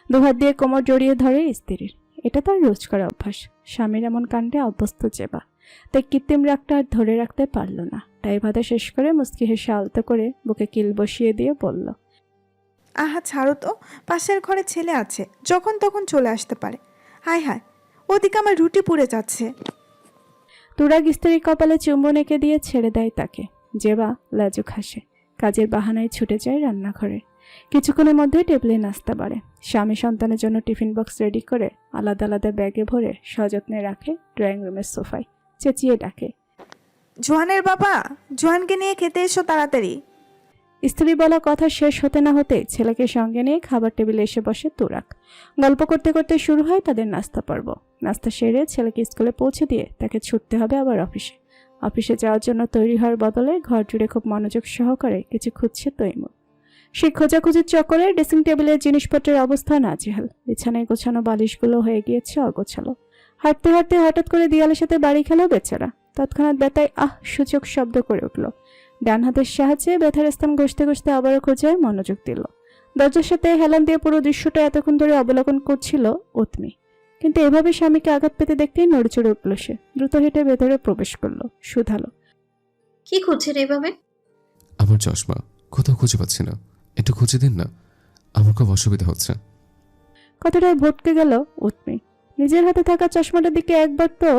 দুহাত দিয়ে কোমর জড়িয়ে ধরে স্ত্রীর। এটা তার রোজ করা অভ্যাস। স্বামীর এমন কাণ্ডে অভ্যস্ত জেবা। তাই কৃত্রিম রাগটা আর ধরে রাখতে পারল না। টাই বাঁধা শেষ করে মুচকি হেসে আলতো করে বুকে কিল বসিয়ে দিয়ে বলল। আহা ছাড়ো তো, পাশের ঘরে ছেলে আছে, যখন তখন চলে আসতে পারে। হায় হায়, ওদিকে আমার রুটি পুড়ে যাচ্ছে। তুরাগ স্ত্রীর কপালে চুম্বন এঁকে দিয়ে ছেড়ে দেয় তাকে। জেবা লাজুক হাসে। কাজের বাহানায় ছুটে যায় রান্নাঘরে। কিছুক্ষণের মধ্যে টেবিলে নাস্তা বাড়ে। স্বামী সন্তানের জন্য টিফিন বক্স রেডি করে আলাদা আলাদা ব্যাগে ভরে সযত্নে রাখে ড্রয়িং রুমের সোফায়। চেঁচিয়ে ডাকে। জোহানের বাবা, জোহানকে নিয়ে খেতে এসো তাড়াতাড়ি। স্ত্রী বলা কথা শেষ হতে না হতে ছেলেকে সঙ্গে নিয়ে খাবার টেবিলে এসে বসে তুরাক। গল্প করতে করতে শুরু হয় তাদের নাস্তা পর্ব। নাস্তা সেরে ছেলেকে স্কুলে পৌঁছে দিয়ে তাকে ছুটতে হবে আবার অফিসে। অফিসে যাওয়ার জন্য তৈরি হওয়ার বদলে ঘর জুড়ে খুব মনোযোগ সহকারে কিছু খুঁজছে তৈমুর। সেই খোঁজাখুঁজির চক্করে ড্রেসিং টেবিলের জিনিসপত্রের অবস্থা নাজেহাল। বিছানায় গোছানো বালিশগুলো হয়ে গিয়েছে অগোছালো। হাঁটতে হাঁটতে হঠাৎ করে দেয়ালের সাথে বাড়ি খেলো বেচারা। তৎক্ষণাৎ ব্যথায় সূচক শব্দ করে উঠল। ডান হাতের সাহায্যে ব্যথার স্থান ঘষতে ঘষতে আবারও খোঁজায় মনোযোগ দিল। দরজার সাথে হেলান দিয়ে পুরো দৃশ্যটা এতক্ষণ ধরে অবলোকন করছিল উৎমি। কিন্তু এভাবে স্বামীকে আঘাত পেতে দেখতেই নড়েচড়ে উঠল সে। দ্রুত হেঁটে ভেতরে প্রবেশ করলো। শুধালো। কি খুঁজছেন এভাবে? আমার চশমা কোথাও খুঁজে পাচ্ছি না, একটু খুঁজে দিন না, আমার খুব অসুবিধা হচ্ছে। কথাটায় ভটকে গেল উৎমি। নিজের হাতে থাকা চশমাটার দিকে একবার তো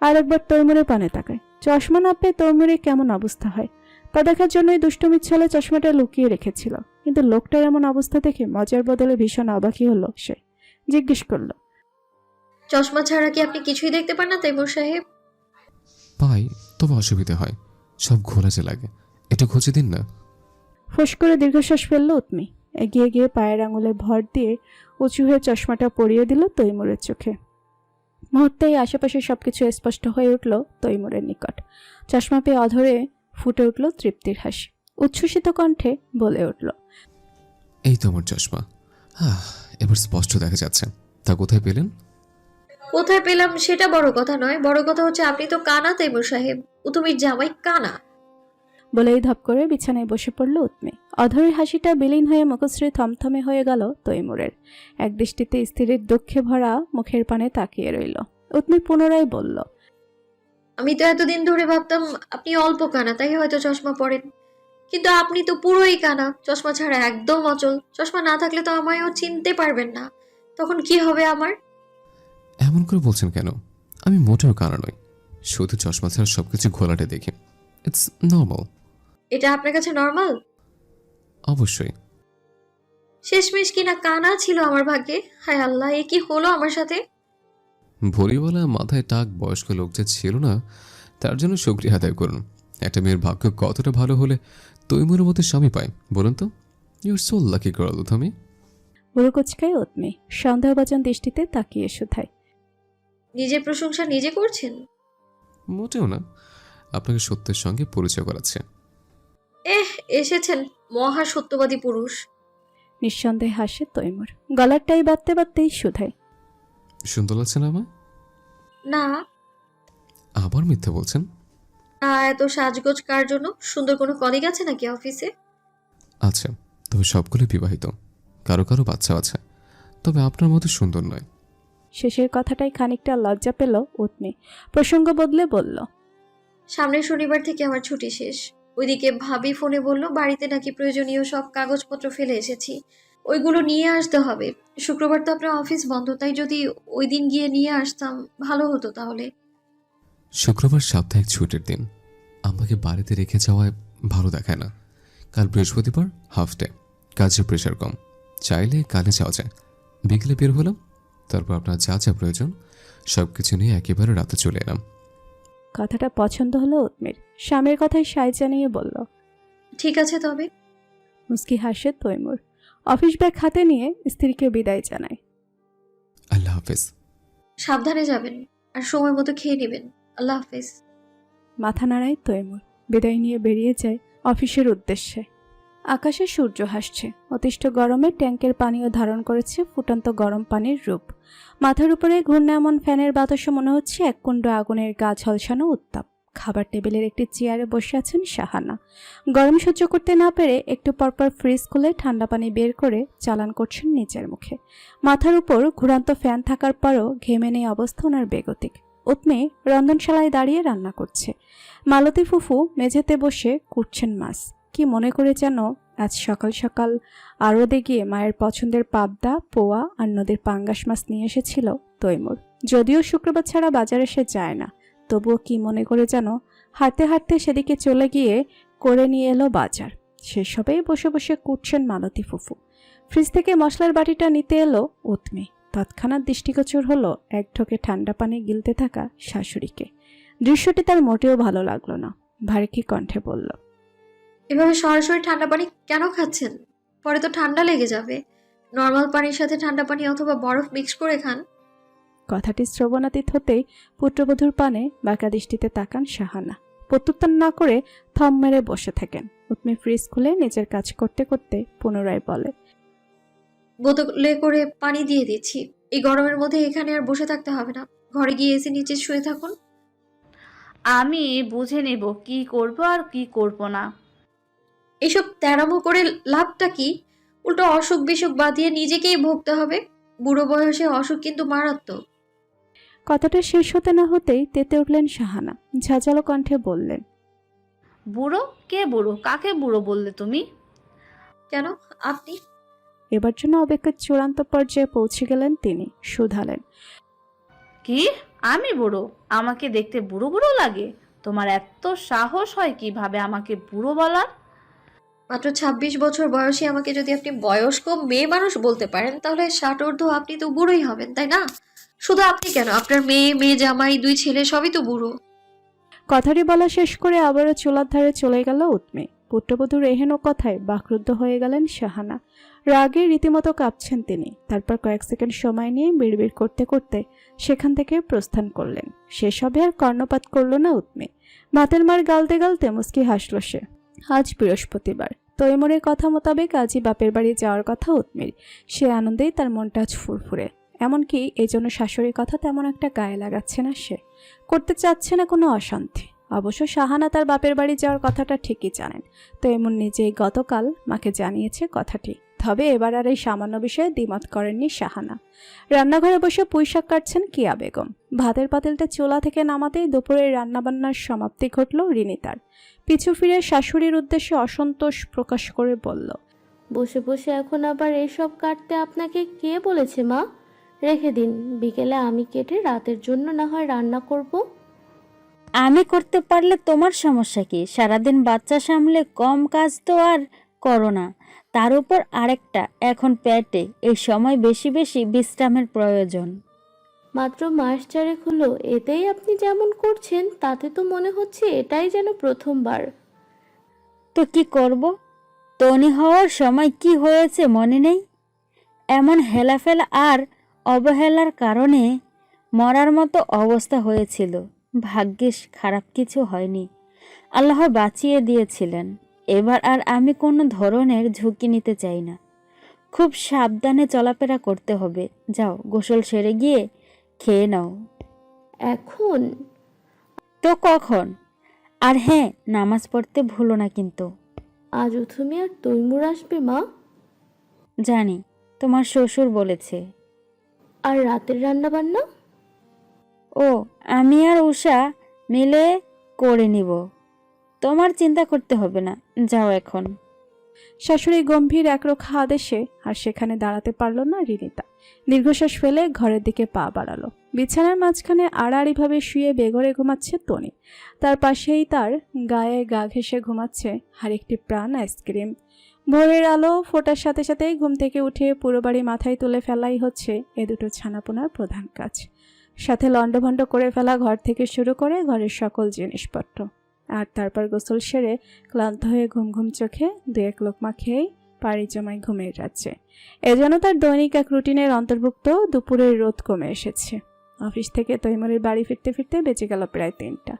আর একবার তৈমুরের পানে তাকায়। চশমা না পেয়ে তৈমুরের কেমন অবস্থা হয় তা দেখার জন্যই দুষ্টমির ছলে চশমাটা লুকিয়ে রেখেছিল। কিন্তু লোকটার এমন অবস্থা দেখে মজার বদলে ভীষণ অবাকই হলো সে। জিজ্ঞেস করল। চশমা ছাড়া কি আপনি কিছুই দেখতে পান না তৈমুর সাহেব? পাই, তবে অসুবিধা হয়, সব ঘোলাটে লাগে, একটু খুঁজে দিন না। ফোঁস করে দীর্ঘশ্বাস ফেলল উৎমি। এগিয়ে গিয়ে পায়ের আঙুলে ভর দিয়ে উঁচু হয়ে চশমাটা পরিয়ে দিল তৈমুরের চোখে। মুহূর্তেই আশেপাশে সবকিছু স্পষ্ট হয়ে উঠল তৈমুরের নিকট। চশমা পেয়ে অধরে ফুটে উঠল তৃপ্তির হাসি। উচ্ছ্বসিত কণ্ঠে বলে উঠল, এই তো আমার চশমা। এবার স্পষ্ট দেখা যাচ্ছে। তা কোথায় পেলেন? কোথায় পেলাম সেটা বড় কথা নয়, বড় কথা হচ্ছে আপনি তো কানা তৈমুর সাহেব, উতুমির জামাই কানা। বলেই ধপ করে বিছানায় বসে পড়ল উৎমি। অধরের হাসিটা বিলীন হয়ে মুখশ্রী থমথমে হয়ে গেল তৈমুরের। এক দৃষ্টিতে স্ত্রীর দুঃখে ভরা মুখের পানে তাকিয়ে রইল। উৎমি পুনরায় বলল, আমি তো এতদিন ধরে ভাবতাম আপনি অল্প কানা, তাই হয়তো চশমা পরেন, কিন্তু আপনি তো পুরোই কানা, চশমা ছাড়া একদম অচল। চশমা না থাকলে তো আমায়ও চিনতে পারবেন না, তখন কি হবে আমার? এমন করে বলছেন কেন? আমি মোটেও কানা নই, শুধু চশমা ছাড়া সবকিছু ঘোলাটে দেখি। It's normal. এটা আপনার কাছে নর্মাল? অবশ্যই। শেষমেশ কিনা কানা ছিল আমার ভাগ্যে। হায় আল্লাহ, এ কি হলো আমার সাথে? ভরিওয়ালা মাথায় টাক বয়স্ক লোক যে ছিল না, তার জন্য শুকরিয়া আদায় করুন। একটা মেয়ের ভাগ্য কতটা ভালো হলে তৈমুরের মতো স্বামী পায় বলুন তো? ইউর সো লাকি গার্ল উথমি। বুড়ো কুচকায় উৎমি সন্দেহভাজন দৃষ্টিতে তাকিয়ে শুধায়, নিজের প্রশংসা নিজে করছেন? মোটেও না, আপনাকে সত্যের সঙ্গে পরিচয় করাচ্ছে। এসেছেন মহা সত্যবাদী পুরুষ। নিঃসন্দেহে হাসে তৈমুর। গলারটাই বাঁধতে বাঁধতেই শুধায়, সুন্দর লাগছে না আমার? না আবার মিথ্যে বলছেন? না, এত সাজগোজ কার জন্য? সুন্দর কোনো কলিগ আছে নাকি অফিসে? আচ্ছা, তবে সবগুলো বিবাহিত, কারো কারো বাচ্চা আছে, তবে আপনার মতো সুন্দর নয়। শেষের কথাটাই খানিকটা লজ্জা পেল উৎমি। প্রসঙ্গ বদলে বলল, সামনের শনিবার থেকে আমার ছুটি শেষ। ওইদিকে ভাবি ফোনে বলল বাড়িতে নাকি প্রয়োজনীয় সব কাগজপত্র ফেলে এসেছি, ওইগুলো নিয়ে আসতে হবে। শুক্রবার তো আপনার অফিস বন্ধ, তাই যদি ওই দিন গিয়ে নিয়ে আসতাম ভালো হতো। তাহলে শুক্রবার সাপ্তাহিক ছুটির দিন, আমাকে বাড়িতে রেখে যাওয়ায় ভালো দেখায় না। কাল বৃহস্পতিবার হাফ ডে, কাজের প্রেশার কম, চাইলে কালে যাওয়া যায়। বিকেলে বের হলাম, তারপর আপনার যা যা প্রয়োজন সব কিছু নিয়ে একেবারে রাতে চলে এলাম। কথাটা পছন্দ হলো উৎমির। স্বামীর কথায় সায় জানিয়ে বলল, ঠিক আছে তবে। মুস্কি হাসে তৈমুর। অফিস ব্যাগ হাতে নিয়ে স্ত্রীকে বিদায় জানায়। আল্লাহ হাফেজ। সাবধানে যাবেন আর সময় মতো খেয়ে নেবেন। আল্লাহ হাফেজ। মাথা নাড়ায় তৈমুর। বিদায় নিয়ে বেরিয়ে যায় অফিসের উদ্দেশ্যে। আকাশে সূর্য হাসছে। অতিষ্ঠ গরমে ট্যাঙ্কের পানিও ধারণ করেছে ফুটন্ত গরম পানির রূপ। মাথার উপরে ঘূর্ণায়মান ফ্যানের বাতাসে মনে হচ্ছে এক কুণ্ড আগুনের গা ঝলসানো উত্তাপ। খাবার টেবিলের একটি চেয়ারে বসে আছেন শাহানা। গরম সহ্য করতে না পেরে একটু পরপর ফ্রিজ খুলে ঠান্ডা পানি বের করে চালান করছেন নিজের মুখে। মাথার উপর ঘুরান্ত ফ্যান থাকার পরও ঘেমে নেই অবস্থা ওনার বেগতিক। উৎমি রন্ধনশালায় দাঁড়িয়ে রান্না করছে। মালতী ফুফু মেঝেতে বসে কুটছেন মাছ। কি মনে করে যেন আজ সকাল সকাল আড়তে গিয়ে মায়ের পছন্দের পাবদা, পোয়া আর নদীর পাঙ্গাস মাছ নিয়ে এসেছিল তৈমুর। যদিও শুক্রবার ছাড়া বাজারে সে যায় না, তবুও কি মনে করে যেন হাঁটতে হাঁটতে সেদিকে চলে গিয়ে করে নিয়ে এলো বাজার। সেসবেই বসে বসে কুটছেন মালতী ফুফু। ফ্রিজ থেকে মশলার বাটিটা নিতে এলো উৎমি। তৎক্ষণাৎ দৃষ্টিগোচর হলো এক ঢোকে ঠান্ডা পানি গিলতে থাকা শাশুড়িকে। দৃশ্যটি তার মোটেও ভালো লাগলো না। ভারী কণ্ঠে বলল, এভাবে সরাসরি ঠান্ডা পানি কেন খাচ্ছেন? পরে তো ঠান্ডা লেগে যাবে। নর্মাল পানির সাথে ঠান্ডা পানি অথবা বরফ মিক্স করে খান। কথাটি শ্রবণাতীত হতেই পুত্রবধূর পানে বাঁকা দৃষ্টিতে তাকান শাহানা। প্রত্যুত্তর না করে থম মেরে বসে থাকেন। উৎমি ফ্রিজ খুলে নিজের কাজ করতে করতে পুনরায় বলে, বোতলে করে পানি দিয়ে দিচ্ছি। এই গরমের মধ্যে এখানে আর বসে থাকতে হবে না, ঘরে গিয়ে এসে নিচে শুয়ে থাকুন। আমি বুঝে নেব কি করব আর কি করব না। এসব তেরামো করে লাভটা কি? উল্টো অসুখ বিসুখ বাঁধিয়ে নিজেকেই ভুগতে হবে। বুড়ো বয়সে অসুখ কিন্তু মারাত্মক। কথাটা শেষ হতে না হতেই তেতে উঠলেন শাহানা। ঝাঁঝালো কণ্ঠে বললেন, বুড়ো? কে বুড়ো? কাকে বুড়ো বললে তুমি? কেন আপনি? এবার জন্য অপেক্ষার চূড়ান্ত পর্যায়ে পৌঁছে গেলেন তিনি। শুধালেন, কি? আমি বুড়ো? আমাকে দেখতে বুড়ো বুড়ো লাগে? তোমার এত সাহস হয় কিভাবে আমাকে বুড়ো বলার? মাত্র 26 বছর বয়সী আমাকে যদি আপনি বয়স্ক মেয়ে মানুষ বলতে পারেন, তাহলে 60 ঊর্ধ্ব আপনি তো বুড়োই হবেন, তাই না? শুধু আপনি কেন, আপনার মেয়ে জামাই 2 ছেলে সবই তো বুড়ো। কথাটি বলা শেষ করে আবারও চুলার ধারে চলে গেল উৎমি। পুত্রবধূর এহেন কথায় বাকরুদ্ধ হয়ে গেলেন শাহানা। রাগে রীতিমতো কাঁপছেন তিনি। তারপর কয়েক সেকেন্ড সময় নিয়ে বিড়বিড় করতে করতে সেখান থেকে প্রস্থান করলেন। সেসবে আর কর্ণপাত করল না উৎমি। ভাতের মার গালতে গালতে মুস্কি হাসল সে। আজ বৃহস্পতিবার, তৈমুরের কথা মোতাবেক আজই বাপের বাড়ি যাওয়ার কথা উৎমির। সে আনন্দেই তার মনটা আজ ফুরফুরে। এমনকি এই জন্য শাশুড়ির কথা তেমন একটা গায়ে লাগাচ্ছে না সে, করতে চাচ্ছে না কোনো অশান্তি। অবশ্য শাহানা তার বাপের বাড়ি যাওয়ার কথাটা ঠিকই জানেন, তৈমুর নিজেই গতকাল মাকে জানিয়েছে কথাটি। তবে এবার আর এই সামান্য বিষয়ে দ্বিমত করেননি শাহানা। রান্নাঘরে বসে পুঁইশাক কাটছেন কিয়া বেগম। ভাতের পাতিলটা চুলা থেকে নামাতেই দুপুরের রান্নাবান্নার সমাপ্তি ঘটল রিনিতার। পিছু ফিরে শাশুড়ির উদ্দেশ্যে অসন্তোষ প্রকাশ করে বলল, বসে বসে এখন আবার এসব কাটতে আপনাকে কে বলেছে মা? রেখে দিন, বিকেলে আমি কেটে রাতের জন্য না হয় রান্না করব। আমি করতে পারলে তোমার সমস্যা কি? সারাদিন বাচ্চা সামলে কম কাজ তো আর করো না। তার উপর আরেকটা, এখন পেটে, এই সময় বেশি বেশি বিশ্রামের প্রয়োজন। মাত্র মাস চারেক হলো, এতেই আপনি যেমন করছেন তাতে তো মনে হচ্ছে এটাই যেন প্রথমবার। তো কি করব? তনি হওয়ার সময় কি হয়েছে মনে নেই? এমন হেলাফেলা আর অবহেলার কারণে মরার মতো অবস্থা হয়েছিল। ভাগ্যিস খারাপ কিছু হয়নি, আল্লাহ বাঁচিয়ে দিয়েছিলেন। এবার আর আমি কোনো ধরনের ঝুঁকি নিতে চাই না। খুব সাবধানে চলাফেরা করতে হবে। যাও, গোসল সেরে গিয়ে খেয়ে নাও। এখন? তো কখন? আর হ্যাঁ, নামাজ পড়তে ভুলো না কিন্তু। আজও তুমি আর তৈমুর আসবে মা? জানি, তোমার শ্বশুর বলেছে। আর রাতের রান্না বান্না? ও, আমি আর উষা মিলে করে নিব, তোমার চিন্তা করতে হবে না। যাও এখন। শাশুড়ি গম্ভীর একরোখা আদেশে আর সেখানে দাঁড়াতে পারল না রিনিতা। দীর্ঘশ্বাস ফেলে ঘরের দিকে পা বাড়ালো। বিছানার মাঝখানে আড়াআড়িভাবে শুয়ে বেঘরে ঘুমাচ্ছে তনি। তার পাশেই তার গায়ে গা ঘেঁষে ঘুমাচ্ছে আরেকটি প্রাণ আইসক্রিম। ভোরের আলো ফোটার সাথে সাথেই ঘুম থেকে উঠে পুরো বাড়ি মাথায় তুলে ফেলাই হচ্ছে এ দুটো ছানাপোনার প্রধান কাজ। সাথে লণ্ডভণ্ড করে ফেলা ঘর থেকে শুরু করে ঘরের সকল জিনিসপত্র। আর তারপর গোসল সেরে ক্লান্ত হয়ে ঘুম ঘুম চোখে দু এক লোকমা খেয়েই পাড়ি জমায় ঘুমের রাজ্যে। এজন্য তার দৈনিক এক রুটিনের অন্তর্ভুক্ত দুপুরের রোদ কমে এসেছে। অফিস থেকে তৈমুরের বাড়ি ফিরতে ফিরতে বেঁচে গেল প্রায় 3টা।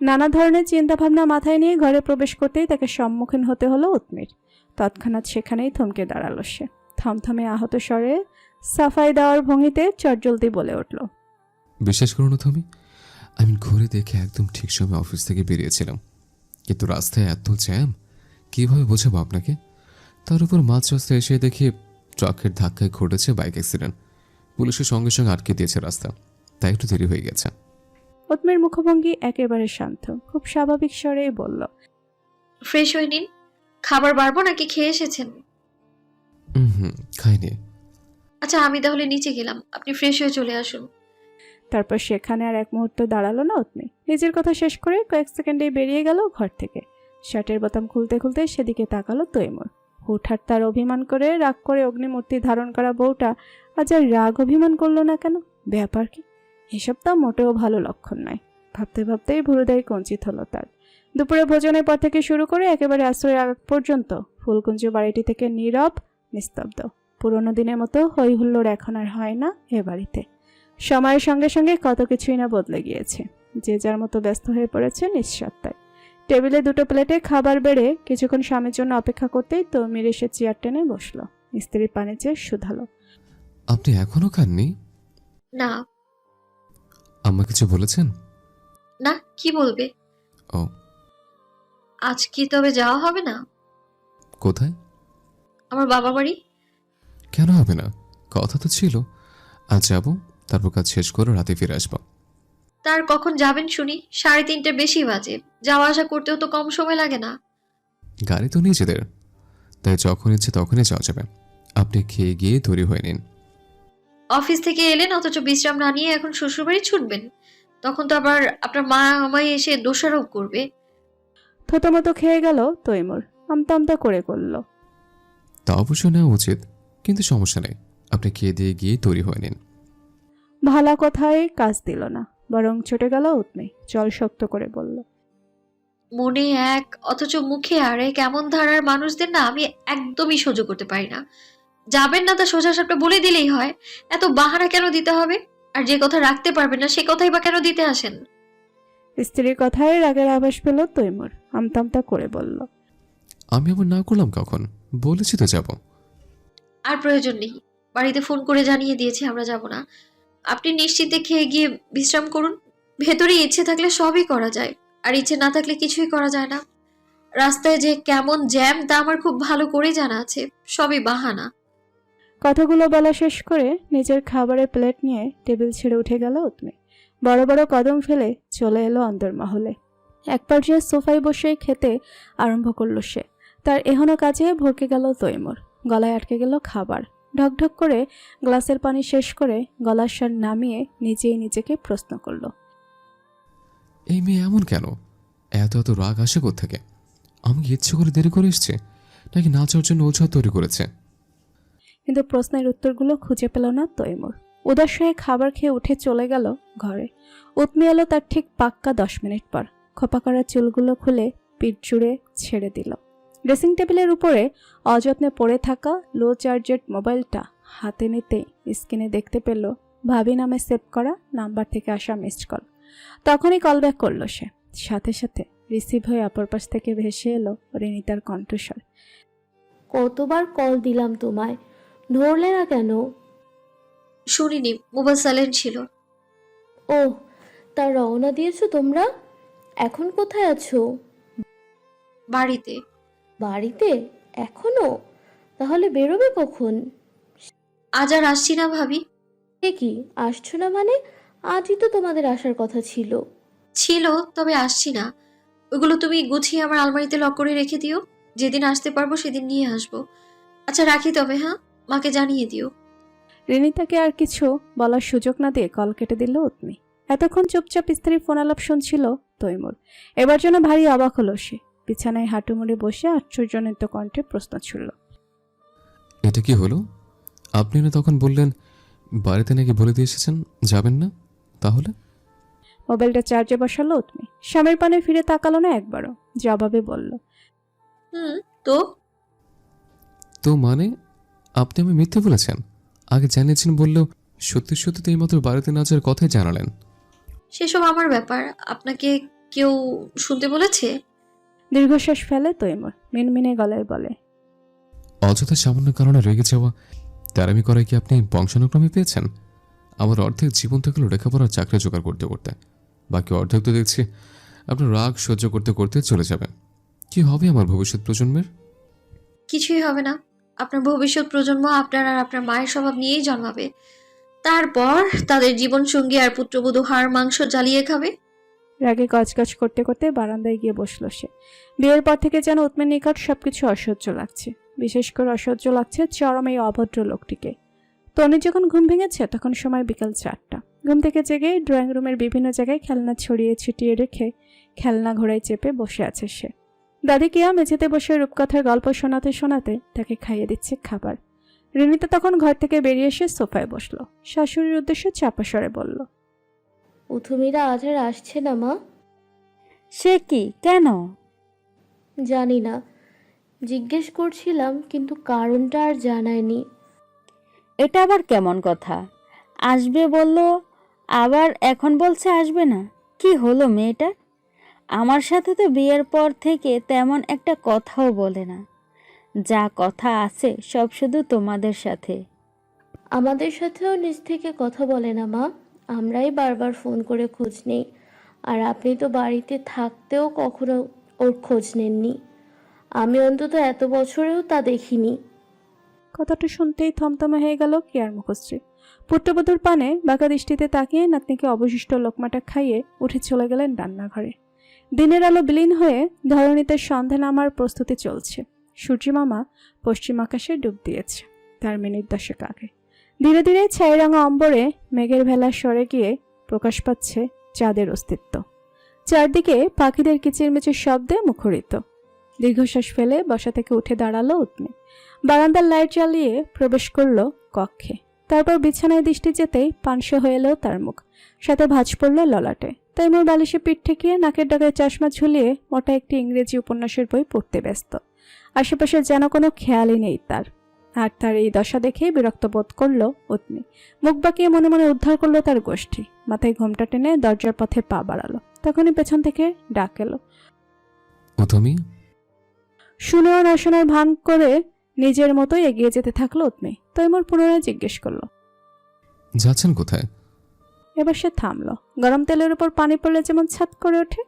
নানা ধরনের চিন্তাভাবনা মাথায় নিয়ে ঘরে প্রবেশ করতেই তাকে সম্মুখীন হতে হলো উৎমির। তৎক্ষণাৎ সেখানেই থমকে দাঁড়ালো সে। থমথমে আহত স্বরে সাফাই দেওয়ার ভঙ্গিতে চটজলদি বলে উঠল, বিশ্বাস করো না তুমি, আমি ঘুরে দেখে একদম ঠিক সময় অফিস থেকে বেরিয়েছিলাম, কিন্তু রাস্তায় এত জ্যাম, কীভাবে বোঝাবো আপনাকে? তার উপর মাঝ রাস্তায় এসে দেখি ট্রাকের ধাক্কায় ঘটেছে বাইক অ্যাক্সিডেন্ট। পুলিশের সঙ্গে সঙ্গে আটকে দিয়েছে রাস্তা, তাই একটু দেরি হয়ে গেছে। উৎমির মুখভঙ্গি একেবারে শান্ত, খুব স্বাভাবিক স্বরেই বলল, ফ্রেশ হয়ে নিন। খাবার বাড়বো নাকি খেয়ে এসেছেন? খাইনি। আচ্ছা, আমি তাহলে নিচে গেলাম, আপনি ফ্রেশ হয়ে চলে আসুন। তারপর সেখানে আর এক মুহূর্ত দাঁড়ালো না উৎমি। নিজের কথা শেষ করে কয়েক সেকেন্ডেই বেরিয়ে গেল ঘর থেকে। শার্টের বোতাম খুলতে খুলতে সেদিকে তাকালো তৈমুর। হুটহাট তার অভিমান করে রাগ করে অগ্নিমূর্তি ধারণ করা বউটা আজ আর রাগ অভিমান করলো না কেন? ব্যাপার কি? এসব তা মোটেও ভালো লক্ষণ নয়। ভাবতে ভাবতেই ভুরুদাই কঞ্চিত হলো তার। দুপুরে ভোজনের পর থেকে শুরু করে একেবারে আশ্রয়ের আগ পর্যন্ত ফুলকুঞ্জ বাড়িটি থেকে নীরব নিস্তব্ধ। পুরোনো দিনের মতো হই হুল্লোড় এখন আর হয় না এ বাড়িতে। সময়ের সঙ্গে সঙ্গে কত কিছুই না বদলে গিয়েছে। যে যার মতো ব্যস্ত হয়ে পড়েছে নিঃস্বার্থায়। টেবিলে 2টো প্লেটে খাবার বেড়ে কিছুক্ষণ স্বামীর জন্য অপেক্ষা করতেই তৌমির এসে চেয়ার টেনে বসলো। স্ত্রীর পানে চেয়ে শুধালো, আপনি এখনো খাননি? না। আম্মা কিছু বলেছেন? না, কি বলবে? ও, আজ কি তবে যাওয়া হবে না? কোথায়? আমার বাবা বাড়ি। কেন হবে না? কথা তো ছিল। আজ যাবো, তারপর কাজ শেষ করে রাতে ফিরে আসবো। তার কখন যাবেন শুনি? 3:30 বেশি বাজে। যাওয়া আসা করতেও তো কম সময় লাগে না। গাড়ি তো নিজেদের, তাই যখন ইচ্ছে তখনই যাওয়া যাবে। আপনি খেয়ে গিয়ে তৈরি হয়ে নিন। অফিস থেকে এলেন অথচ বিশ্রাম না নিয়ে এখন শ্বশুরবাড়ি ছুটবেন? তখন তো আবার আপনার মা আমায় এসে দোষারোপ করবে। থতমতো খেয়ে গেল তৈমুর। আমতা আমতা করে করল, তা অবশ্য নেওয়া উচিত, কিন্তু সমস্যা নেই, আপনি খেয়ে দিয়ে গিয়ে তৈরি হয়ে নিন। ভালা কথায় কাজ দিল না, বরং ছুটে গেল উৎমি। জল শক্ত করে বলল, মনে এক অথচ মুখে আরেক এমন ধারার মানুষদের না আমি একদমই সহ্য করতে পারি না। যাবেন না তা সোজা সাপটা বলে দিলেই হয়, এত বাহানা কেন দিতে হবে? আর যে কথা রাখতে পারবেন না সে কথাই বা কেন দিতে আসেন? স্ত্রীর কথায় রাগের আভাস পেল তৈমুর, আমতামতা করে বলল, আমি আবার না করলাম কখন? বলেছি তো যাব। আর প্রয়োজন নেই, বাড়িতে ফোন করে জানিয়ে দিয়েছি আমরা যাব না। আপনি নিশ্চিন্তে খেয়ে গিয়ে বিশ্রাম করুন। ভেতরে ইচ্ছে থাকলে সবই করা যায়, আর ইচ্ছে না থাকলে কিছুই করা যায় না। রাস্তায় যে কেমন জ্যাম তা আমার খুব ভালো করে জানা আছে, সবই বাহানা। কথাগুলো বলা শেষ করে নিজের খাবারের প্লেট নিয়ে টেবিল ছেড়ে উঠে গেল উৎমি। বড় বড় কদম ফেলে চলে এলো অন্দরমহলে। এক পর্যায়ে সোফায় বসে খেতে আরম্ভ করলো সে। তার এহনো কাজে ভরকে গেল তৈমুর। গলায় আটকে গেল খাবার। ঢকঢক করে গ্লাসের পানি শেষ করে গলার স্বর নামিয়ে নিজেই নিজেকে প্রশ্ন করল, এই মেয়ে এমন কেন? এত এত রাগ আসে কোত্থেকে? আমি কি ইচ্ছে করে দেরি করে এসছে, নাকি নাচার জন্য অজুহাত তৈরি করেছে? কিন্তু প্রশ্নের উত্তরগুলো খুঁজে পেল না তৈমুর। উদাস হয়ে খাবার খেয়ে উঠে চলে গেল ঘরে। উৎমি এলো তার ঠিক পাক্কা 10 মিনিট পর। খোপা করা চুলগুলো খুলে পিঠ জুড়ে ছেড়ে দিল। ড্রেসিং টেবিলের উপরে অযত্নে পড়ে থাকা লো চার্জেড মোবাইলটা হাতে নিতেই স্ক্রিনে দেখতে পেল ভাবি নামে সেভ করা নাম্বার থেকে আসা মিসড কল। তখনই কল ব্যাক করলো সে। সাথে সাথে রিসিভ হয়ে অপর পাশ থেকে ভেসে এলো রিনিতার কণ্ঠস্বর, কতবার কল দিলাম তোমায়, ধরলে না কেন? শুনিনি, মোবাইল সাইলেন্ট ছিল। ওহ, তা রওনা দিয়েছো তোমরা? এখন কোথায় আছো? বাড়িতে। বাড়িতে এখনো? তাহলে বেরোবে কখন? আজ আর আসছি না ভাবি। এ কি, আসছো না মানে? আজই তো তোমাদের আসার কথা ছিল। ছিল, তবে আসছি না। ওইগুলো তুমি গুছিয়ে আমার আলমারিতে লক করে রেখে দিও, যেদিন আসতে পারবো সেদিন নিয়ে আসবো। আচ্ছা রাখি তবে, হ্যাঁ, মাকে জানিয়ে দিও। রিনিতাকে আর কিছু বলার সুযোগ না দিয়ে কল কেটে দিল উৎমি। এতক্ষণ চুপচাপ স্ত্রীর ফোন আলাপ শুনছিল তৈমুর। এবার যেন ভারী অবাক হলো সে। বিছানায় হাঁটু মুড়ে বসে আশ্চর্যজনিত কণ্ঠে প্রশ্ন ছুড়ল, এটা কি হলো? আপনি না তখন বললেন বাড়িতে নাকি বলে দিয়ে এসেছেন যাবেন না? তাহলে মোবাইলটা চার্জে বসালো উৎমি। স্বামীর পানে ফিরে তাকালো না একবারও। জবাবে বলল, তো তো মানে আপনি আমি মিথ্যে বলেছেন? আগে জানিয়েছেন বললেও সত্যি সত্যি তো এইমাত্র বাড়িতে না যাওয়ার কথাই জানালেন। সেসব আমার ব্যাপার, আপনাকে কেউ শুনতে বলেছে? দীর্ঘশ্বাস ফেলে তৈমুর মিনমিনে গলায় বলে, অযথা সামান্য কারণে রেগে যাওয়া তেরামি করায় কি আপনি বংশানুক্রমে পেয়েছেন? আমার অর্ধেক জীবন থেকে লেখাপড়ার চাকরি জোগাড় করতে করতে, বাকি অর্ধেক তো দেখছি আপনার রাগ সহ্য করতে করতে চলে যাবে। কি হবে আমার ভবিষ্যৎ প্রজন্মের? কিছুই হবে না। আপনার ভবিষ্যৎ প্রজন্ম আপনার আর আপনার মায়ের স্বভাব নিয়েই জন্মাবে। তারপর তাদের জীবন সঙ্গী আর পুত্রবধূ হাড় মাংস জ্বালিয়ে খাবে। রাগে গজগজ করতে করতে বারান্দায় গিয়ে বসলো সে। বিয়ের পর থেকে যেন উৎমের নিকট সবকিছু অসহ্য লাগছে। বিশেষ করে অসহ্য লাগছে চরম এই অভদ্র লোকটিকে। তনি যখন ঘুম ভেঙেছে তখন সময় বিকাল 4টা। ঘুম থেকে জেগে ড্রয়িং রুমের বিভিন্ন জায়গায় খেলনা ছড়িয়ে ছিটিয়ে রেখে খেলনা ঘোড়ায় চেপে বসে আছে সে। দাদি কিয়া মেঝেতে বসে রূপকথার গল্প শোনাতে শোনাতে তাকে খাইয়ে দিচ্ছে খাবার। রিনিতা তখন ঘর থেকে বেরিয়ে এসে সোফায় বসলো। শাশুড়ির উদ্দেশ্যে চাপা স্বরে বলল, উথুমিরা আজ আর আসছে না মা? সে কি, কেন? জানি না, জিজ্ঞেস করছিলাম কিন্তু কারণটা আর জানায়নি। এটা আবার কেমন কথা? আসবে বললো, আবার এখন বলছে আসবে না। কি হলো মেয়েটা? আমার সাথে তো বিয়ের পর থেকে তেমন একটা কথাও বলে না। যা কথা আছে সব শুধু তোমাদের সাথে। আমাদের সাথেও নিজ থেকে কথা বলে না মা, আমরাই বারবার ফোন করে খোঁজ নেই। আর আপনি তো বাড়িতে থাকতেও কখনো ওর খোঁজ নেননি। আমি অন্তত এত বছরেও তা দেখিনি। কথাটা শুনতেই থমথমে হয়ে গেল কিয়ার মুখশ্রী। পুত্রবধূর পানে বাঁকা দৃষ্টিতে তাকিয়ে নাতনিকে অবশিষ্ট লোকমাটা খাইয়ে উঠে চলে গেলেন রান্নাঘরে। দিনের আলো বিলীন হয়ে ধরণীতে সন্ধ্যা নামার প্রস্তুতি চলছে। সূর্যমামা পশ্চিম আকাশে ডুব দিয়েছে তার মিনিট 10 আগে। ধীরে ধীরে ছাইরাঙা অম্বরে মেঘের ভেলা সরে গিয়ে প্রকাশ পাচ্ছে চাঁদের অস্তিত্ব। চারদিকে পাখিদের কিচিরমিচির শব্দে মুখরিত। দীর্ঘশ্বাস ফেলে বসা থেকে উঠে দাঁড়ালো উৎমি। বারান্দার লাইট জ্বালিয়ে প্রবেশ করলো কক্ষে। তারপর বিছানায় দৃষ্টি যেতেই পানসে হয়ে এলো তার মুখ। সাথে ভাঁজ পড়ল ললাটে। তৈমুর বালিশে পিঠ ঠেকিয়ে নাকের ডগায় চশমা ঝুলিয়ে মোটা একটি ইংরেজি উপন্যাসের বই পড়তে ব্যস্ত। আশেপাশে যেন কোনো খেয়ালই নেই তার। আর তার এই দশা দেখে বিরক্ত বোধ করলো উৎমি। মুখ বাঁকিয়ে মনে মনে উদ্ধার করলো তার গোষ্ঠী। মাথায় ঘোমটা টেনে দরজার পথে পা বাড়ালো। তখনই পেছন থেকে ডাক এলো। ও তুমি? শুনেও না শোনার ভান করে নিজের মতোই এগিয়ে যেতে থাকলো উৎমি। তৈমুর পুনরায় জিজ্ঞেস করলো, যাচ্ছেন কোথায়? এবার সে থামলো। গরম তেলের উপর পানি পড়লে যেমন ছাত করে ওঠে,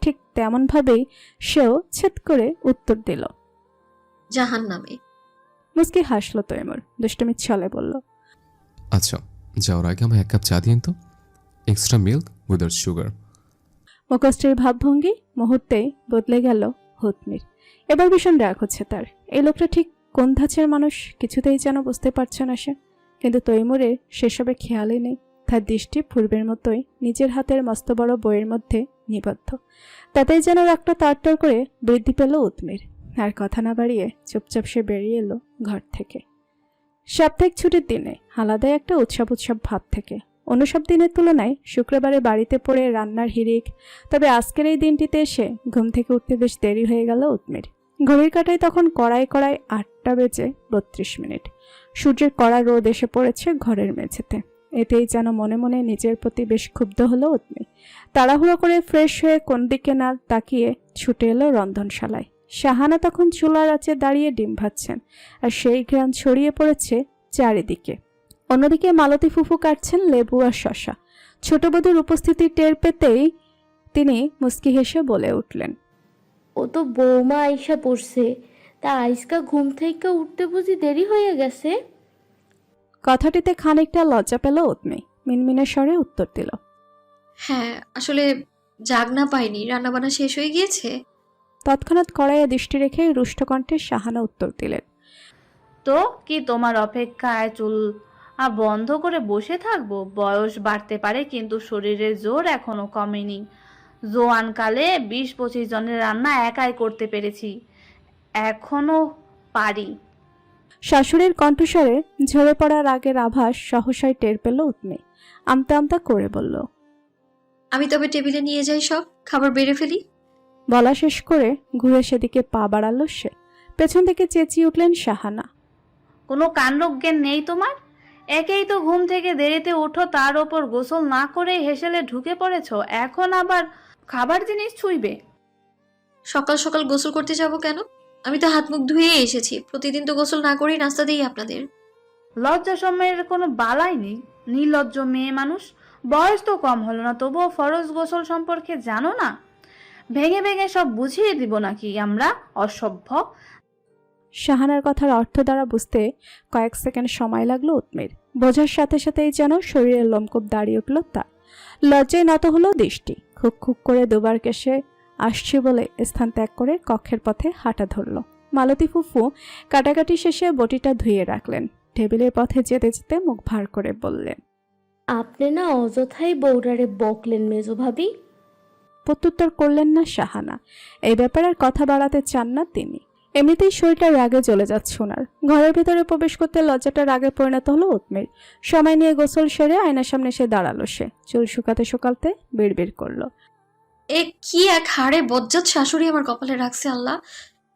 ঠিক তেমন ভাবেই সেও ছেদ করে উত্তর দিল। জাহান্নামে। মুস্কি হাসলো তৈমুর, দুষ্টমির ছলে বলল, আচ্ছা, যাওয়ার আগে আমার 1 কাপ চা দিন তো, এক্সট্রা মিল্ক উইদাউট সুগার। মুখশ্রীর ভাবভঙ্গি মুহূর্তেই বদলে গেল উৎমির। এবার ভীষণ রাগ হচ্ছে তার। এই লোকটা ঠিক কোন ধাঁচের মানুষ কিছুতেই যেন বুঝতে পারছে না সে। কিন্তু তৈমুরের সেসবে খেয়ালই নেই। তার দৃষ্টি পূর্বের মতোই নিজের হাতের মস্ত বড় বইয়ের মধ্যে নিবদ্ধ। তাতেই যেন রাগটা তাড়াতাড় করে বৃদ্ধি পেল উৎমির। আর কথা না বাড়িয়ে চুপচাপ সে বেরিয়ে এলো ঘর থেকে। সাপ্তাহিক ছুটির দিনে আলাদাই একটা উৎসব ভাব থেকে। অন্য সব দিনের তুলনায় শুক্রবারে বাড়িতে পড়ে রান্নার হিড়িক। তবে আজকের এই দিনটিতে এসে ঘুম থেকে উঠতে বেশ দেরি হয়ে গেল উৎমির। ঘড়ির কাঁটায় তখন কড়ায় 8:32। সূর্যের কড়া রোদ এসে পড়েছে ঘরের মেঝেতে। এতেই যেন মনে মনে নিজের প্রতি বেশ ক্ষুব্ধ হলো উৎমি। তাড়াহুড়ো করে ফ্রেশ হয়ে কোন দিকে না তাকিয়ে ছুটে এলো রন্ধনশালায়। শাহানা তখন চুলার আঁচে দাঁড়িয়ে ডিম ভাজছেন, আর সেই ঘ্রাণ ছড়িয়ে পড়েছে চারিদিকে। অন্যদিকে মালতী ফুফু কাটছেন লেবু আর শশা। ছোট বধূর উপস্থিতি টের পেতেই তিনি মুস্কি হেসে বলে উঠলেন, ও তো বৌমা আইসা পড়ছে, তা আইসকা ঘুম থেকে উঠতে বুঝি দেরি হয়ে গেছে? কথাটিতে খানিকটা লজ্জা পেল উৎমি। মিনমিনে স্বরে উত্তর দিল, হ্যাঁ, আসলে জাগনা পাইনি, রান্নাবান্না শেষ হয়ে গিয়েছে। তৎক্ষণাৎ কড়াইয়ে দৃষ্টি রেখে রুষ্টকণ্ঠে শাহানা উত্তর দিলেন, তো কি তোমার অপেক্ষায় চুল বন্ধ করে বসে থাকবো? বয়স বাড়তে পারে কিন্তু শরীরের জোর এখনো কমেনি। জোয়ানকালে 20-25 জনের রান্না একাই করতে পেরেছি, এখনো পারি। শাশুড়ির কণ্ঠস্বরে ঝরে পড়ার আগের আভাস সহসাই টের পেল উৎমি। আমতা আমতা করে বলল, আমি তবে টেবিলে নিয়ে যাই, সব খাবার বেড়ে ফেলি। বলা শেষ করে ঘুরে সেদিকে পা বাড়ালো সে। পেছন থেকে চেঁচিয়ে উঠলেন শাহানা, কোনো কাণ্ডজ্ঞান নেই তোমার? একেই তো ঘুম থেকে দেরিতে ওঠো, তার ওপর গোসল না করে হেসেলে ঢুকে পড়েছ, এখন আবার খাবার জিনিস ছুঁইবে? সকাল সকাল গোসল করতে যাব কেন? আমি তো হাত মুখ ধুয়ে এসেছি। প্রতিদিন তো গোসল না করেই নাস্তা দিই আপনাদের। লজ্জা সময়ের কোনো বালাই নেই, নির্লজ্জ মেয়ে মানুষ। বয়স তো কম হলো না, তবুও ফরজ গোসল সম্পর্কে জানো না? ভেঙে ভেঙে সব বুঝিয়ে দিব নাকি আমরা, অসভ্য? শাহানার কথার অর্থ দ্বারা বুঝতে কয়েক সেকেন্ড সময় লাগলো উৎমির। বোঝার সাথে সাথেই যেন শরীরের লোমকূপ দাঁড়িয়ে উঠল তার। লজ্জায় নত হলো দৃষ্টি। খুক খুক করে দুবার কেসে আসছে বলে স্থান ত্যাগ করে কক্ষের পথে হাঁটা ধরল। মালতী ফুফু কাটাকাটি শেষে বটিটা ধুয়ে রাখলেন। টেবিলের পথে যেতে যেতে মুখ ভার করে বললেন, আপনি না অযথাই বউরারে বকলেন মেজো ভাবি। প্রত্যুত্তর করলেন না শাহানা। এই ব্যাপারে আর কথা বাড়াতে চান না তিনি। এমনিতেই শরীরটা রাগে জ্বলে যাচ্ছে ওনার। ঘরের ভেতরে প্রবেশ করতে লজ্জাটা রাগে পরিণত হলো উৎমির। সময় নিয়ে গোসল সেরে আয়নার সামনে এসে দাঁড়ালো সে। চুল শুকাতে শুকাতে বিড়বিড় করলো, এ কি এক হাড়ে বজ্জাত শাশুড়ি আমার কপালে রাখছে আল্লাহ।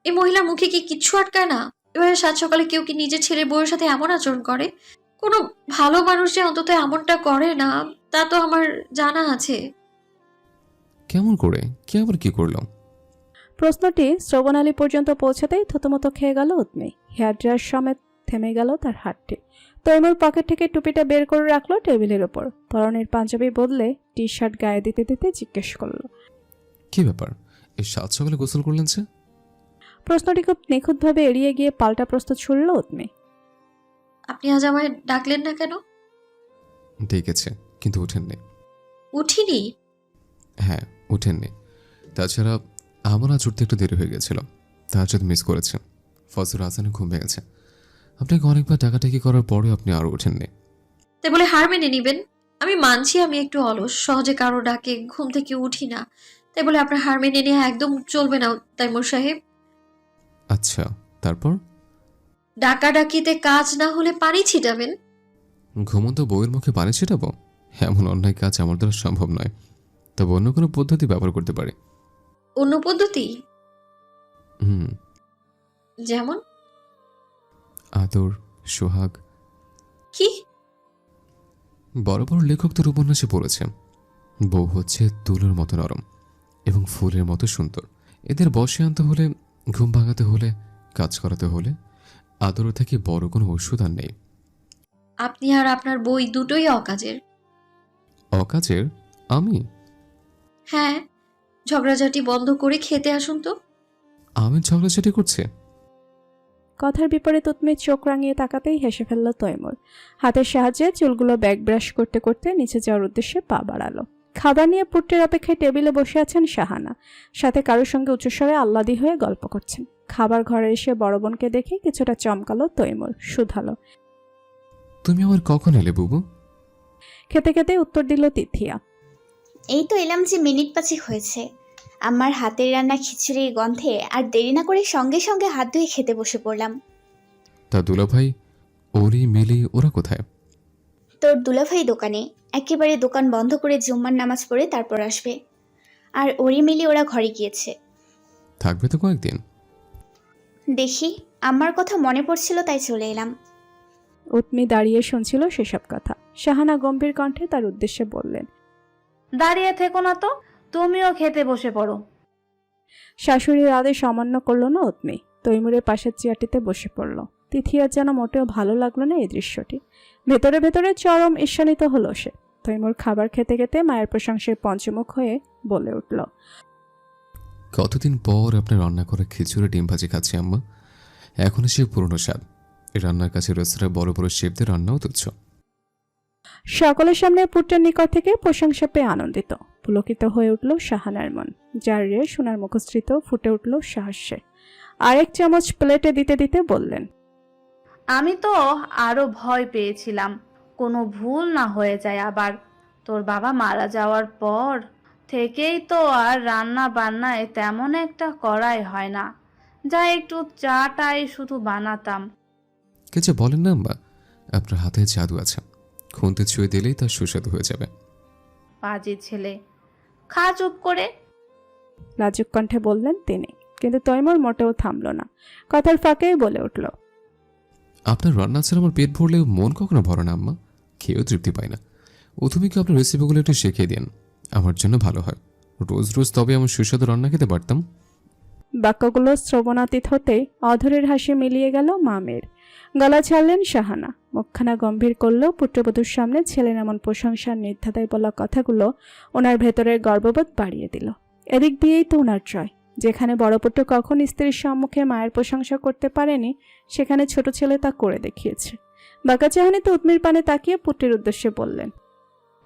এই মহিলার মুখে কি কিচ্ছু আটকায় না? এবারে সাত সকালে কেউ কি নিজের ছেলের বউয়ের সাথে এমন আচরণ করে? কোনো ভালো মানুষ যে অন্তত এমনটা করে না, তা তো আমার জানা আছে। কেমন করে? কে আবার কি করলাম? প্রশ্নটি শ্রবণালী পর্যন্ত পৌঁছাতেই থতমত খেয়ে গেল উৎমি। হেয়ার ড্রায়ার সমেত থেমে গেল তার হাতটি। তৈমুর পকেট থেকে টুপিটা বের করে রাখলো টেবিলের ওপর। পরনের পাঞ্জাবি বদলে টি শার্ট গায়ে দিতে দিতে জিজ্ঞেস করলো, কি ব্যাপার, এই 7 সকালে গোসল করলেন যে? প্রশ্নটি খুব নিখুঁতভাবে এড়িয়ে গিয়ে পাল্টা প্রশ্ন ছুড়ল উৎমি। আপনি আজ আমায় ডাকলেন না কেন? ডেকেছে কিন্তু ওঠেননি। উঠিনি? হ্যাঁ, ওঠেননি। তাছাড়া আমার আজ উঠতে একটু দেরি হয়ে গেছিল, তাহাজ্জুদ মিস করেছে। ফজর আজানে ঘুম ভেঙেছে। আপনাকে অনেকবার টাকাটাকি করার পরেও আপনি আরও ওঠেননি। তাই বলে হার মেনে নিবেন? আমি মানছি আমি একটু অলস, সহজে কারো ডাকে ঘুম থেকে উঠি না। তাই বলে আপনার হার মেনে নেওয়া একদম চলবে না তাইমুর সাহেব। আচ্ছা, তারপর? ডাকাডাকিতে কাজ না হলে পানি ছিটাবেন? ঘুমন্ত বউয়ের মুখে পানি ছিটাবো? এমন অন্যায় কাজ আমার দ্বারা সম্ভব নয়। তবে অন্য কোনো পদ্ধতি ব্যবহার করতে পারি। অন্য পদ্ধতি? হুম। যেমন? আদর, সোহাগ। কি? বড় বড় লেখকদের উপন্যাসে পড়েছে বউ হচ্ছে তুলোর মতো নরম এবং ফুলের মতো সুন্দর। এদের বশে আনতে হলে, ঘুম ভাঙাতে হলে, কাজ করাতে হলে আদর থেকে বড় কোনো ওষুধ আর নেই। আপনি আর আপনার বই দুটোই অকাজের। অকাজের আমি? হ্যাঁ, ঝগড়াঝাটি বন্ধ করে খেতে আসুন তো। আমি ঝগড়াঝাটি করছি? কথার বিপরীত উৎমির চোখ রাঙিয়ে তাকাতেই হেসে ফেলল তৈমুর। হাতের সাহায্যে চুলগুলো ব্যাক ব্রাশ করতে করতে নিচে যাওয়ার উদ্দেশ্যে পা বাড়ালো। খাবার নিয়ে পুট্টের অপেক্ষায় টেবিলে বসে আছেন শাহানা, সাথে কারোর সঙ্গে উচ্চস্বরে আহ্লাদি হয়ে গল্প করছেন। খাবার ঘরে এসে বড় বোনকে দেখে কিছুটা চমকালো তৈমুর, শুধালো। তুমি আবার কখন এলে বুবু? খেতে খেতে উত্তর দিল তিথিয়া। এই তো এলাম যে মিনিট 5 হয়েছে। আমার হাতের রান্না খিচুড়ির গন্ধে আর দেরি না করে সঙ্গে সঙ্গে হাত ধুয়ে খেতে বসে পড়লাম। তা দুলাভাই, ওরি মিলি ওরা কোথায়? তোর দুলাভাই দোকানে, একেবারে দোকান বন্ধ করে জুম্মার নামাজ পড়ে তারপর আসবে। আর ওরি মিলি ওরা ঘরে গিয়েছে। থাকবে তো কয়েকদিন? দেখি, আমার কথা মনে পড়ছিল তাই চলে এলাম। উৎমি দাঁড়িয়ে শুনছিল সেসব কথা। শাহানা গম্ভীর কণ্ঠে তার উদ্দেশ্যে বললেন। দাঁড়িয়ে থেকো না তো, তুমিও খেতে বসে পড়ো। শাশুড়ির আদেশ অমান্য করল না উৎমি, তৈমুরের পাশের চেয়ারটিতে বসে পড়ল। তিথিয়ার যেন মোটেও ভালো লাগলো না এই দৃশ্যটি। ভেতরে ভেতরে চরম ঈর্ষান্বিত হলো সে। তৈমুর খাবার খেতে খেতে মায়ের প্রশংসায় পঞ্চমুখ হয়ে বলে উঠল। কতদিন পর আপনার রান্না করে খিচুড়ি ডিম ভাজি খাচ্ছি আম্মা। এখনো সে পুরনো স্বাদ। রান্নার কাছে রেস্তোরাঁ বড় বড় শেফদের রান্নাও তুচ্ছ। সকলের সামনে পুত্রের নিকট থেকে প্রশংসা পেয়ে আনন্দিত পুলকিত হয়ে উঠল শাহানার মন, যার রে সোনার মুখশ্রিত ফুটে উঠল সাহসে। আরেক চামচ প্লেটে দিতে দিতে বললেন। আমি তো আরো ভয় পেয়েছিলাম কোনো ভুল না হয়ে যায় আবার। তোর বাবা মারা যাওয়ার পর থেকেই তো আর রান্না বান্নায় তেমন একটা করাই হয় না, যা একটু চাটাই শুধু বানাতাম। কে যে বলেন না আম্মা, আপনার হাতে জাদু আছে। খুন্তি ছুঁয়ে দিলেই তার সুস্বাদু হয়ে যাবে। পাজি ছেলে, খা চুপ করে। লাজুক কণ্ঠে বললেন তিনি, কিন্তু তৈমুর মোটেও থামল না। কথার ফাঁকেই বলে উঠল। আপনার রান্না ছাড়া আমার পেট ভরলেও মন কখনো ভরে না আম্মা। খেয়েও তৃপ্তি পায় না। ও তুমি কি আপনার রেসিপিগুলো একটু শিখিয়ে দিন, আমার জন্য ভালো হয়। রোজ রোজ তবে আমার সুস্বাদু রান্না খেতে পারতাম। বাক্যগুলো শ্রবণাতীত হতেই অধরের হাসি মিলিয়ে গেল মামের। গলা ছাড়লেন শাহানা, মুখখানা গম্ভীর করল। পুত্রবধূর সামনে ছেলের এমন প্রশংসার নির্ধাতায় বলা কথাগুলো ওনার ভেতরের গর্ববোধ বাড়িয়ে দিল। এদিক দিয়েই তো ওনার জয়। যেখানে বড় পুত্র কখন স্ত্রীর সম্মুখে মায়ের প্রশংসা করতে পারেনি, সেখানে ছোট ছেলে তা করে দেখিয়েছে। বাঁকা চাহনিতে উৎমির পানে তাকিয়ে পুত্রের উদ্দেশ্যে বললেন।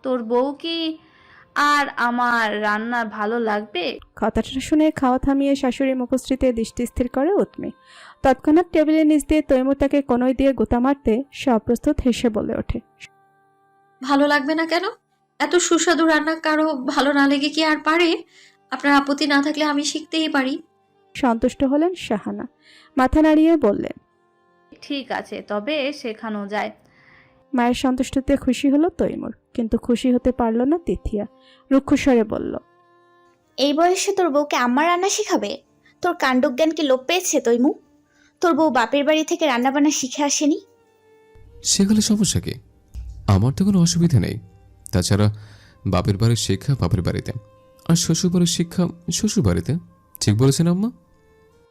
তোর বউ কি আর আমার রান্না ভালো লাগবে? কথাটা শুনে খাওয়া থামিয়ে শাশুড়ির মুখশ্রীতে দৃষ্টি স্থির করে উৎমি। তৎক্ষণাৎ টেবিলের নিচ দিয়ে তৈমুর তাকে কনই দিয়ে গোতা মারতে সে অপ্রস্তুত হেসে বলে ওঠে। ভালো লাগবে না কেন? এত সুস্বাদু রান্না কারো ভালো না লেগে কি আর পারে? আপনার আপত্তি না থাকলে আমি শিখতেই পারি। সন্তুষ্ট হলেন শাহানা, মাথা নাড়িয়ে বললেন। ঠিক আছে, তবে শেখানো যায়। মায়ের সন্তুষ্টতে খুশি হলো তৈমুর, কিন্তু খুশি হতে পারল না তিথিয়া। রুক্ষস্বরে বলল। এই বয়সে তোর বউকে আমার রান্না শেখাবে? তোর কাণ্ডজ্ঞান কি লোপ পেয়েছে তৈমু? তোর বউ বাপের বাড়ি থেকে রান্নাবান্না শিখে আসেনি? সেখানে সমস্যা কি? আমার তো কোনো অসুবিধা নেই। তাছাড়া বাপের বাড়ির শিক্ষা বাপের বাড়িতে, আর শ্বশুর বাড়ির শিক্ষা শ্বশুর বাড়িতে। ঠিক বলেছেন আম্মা?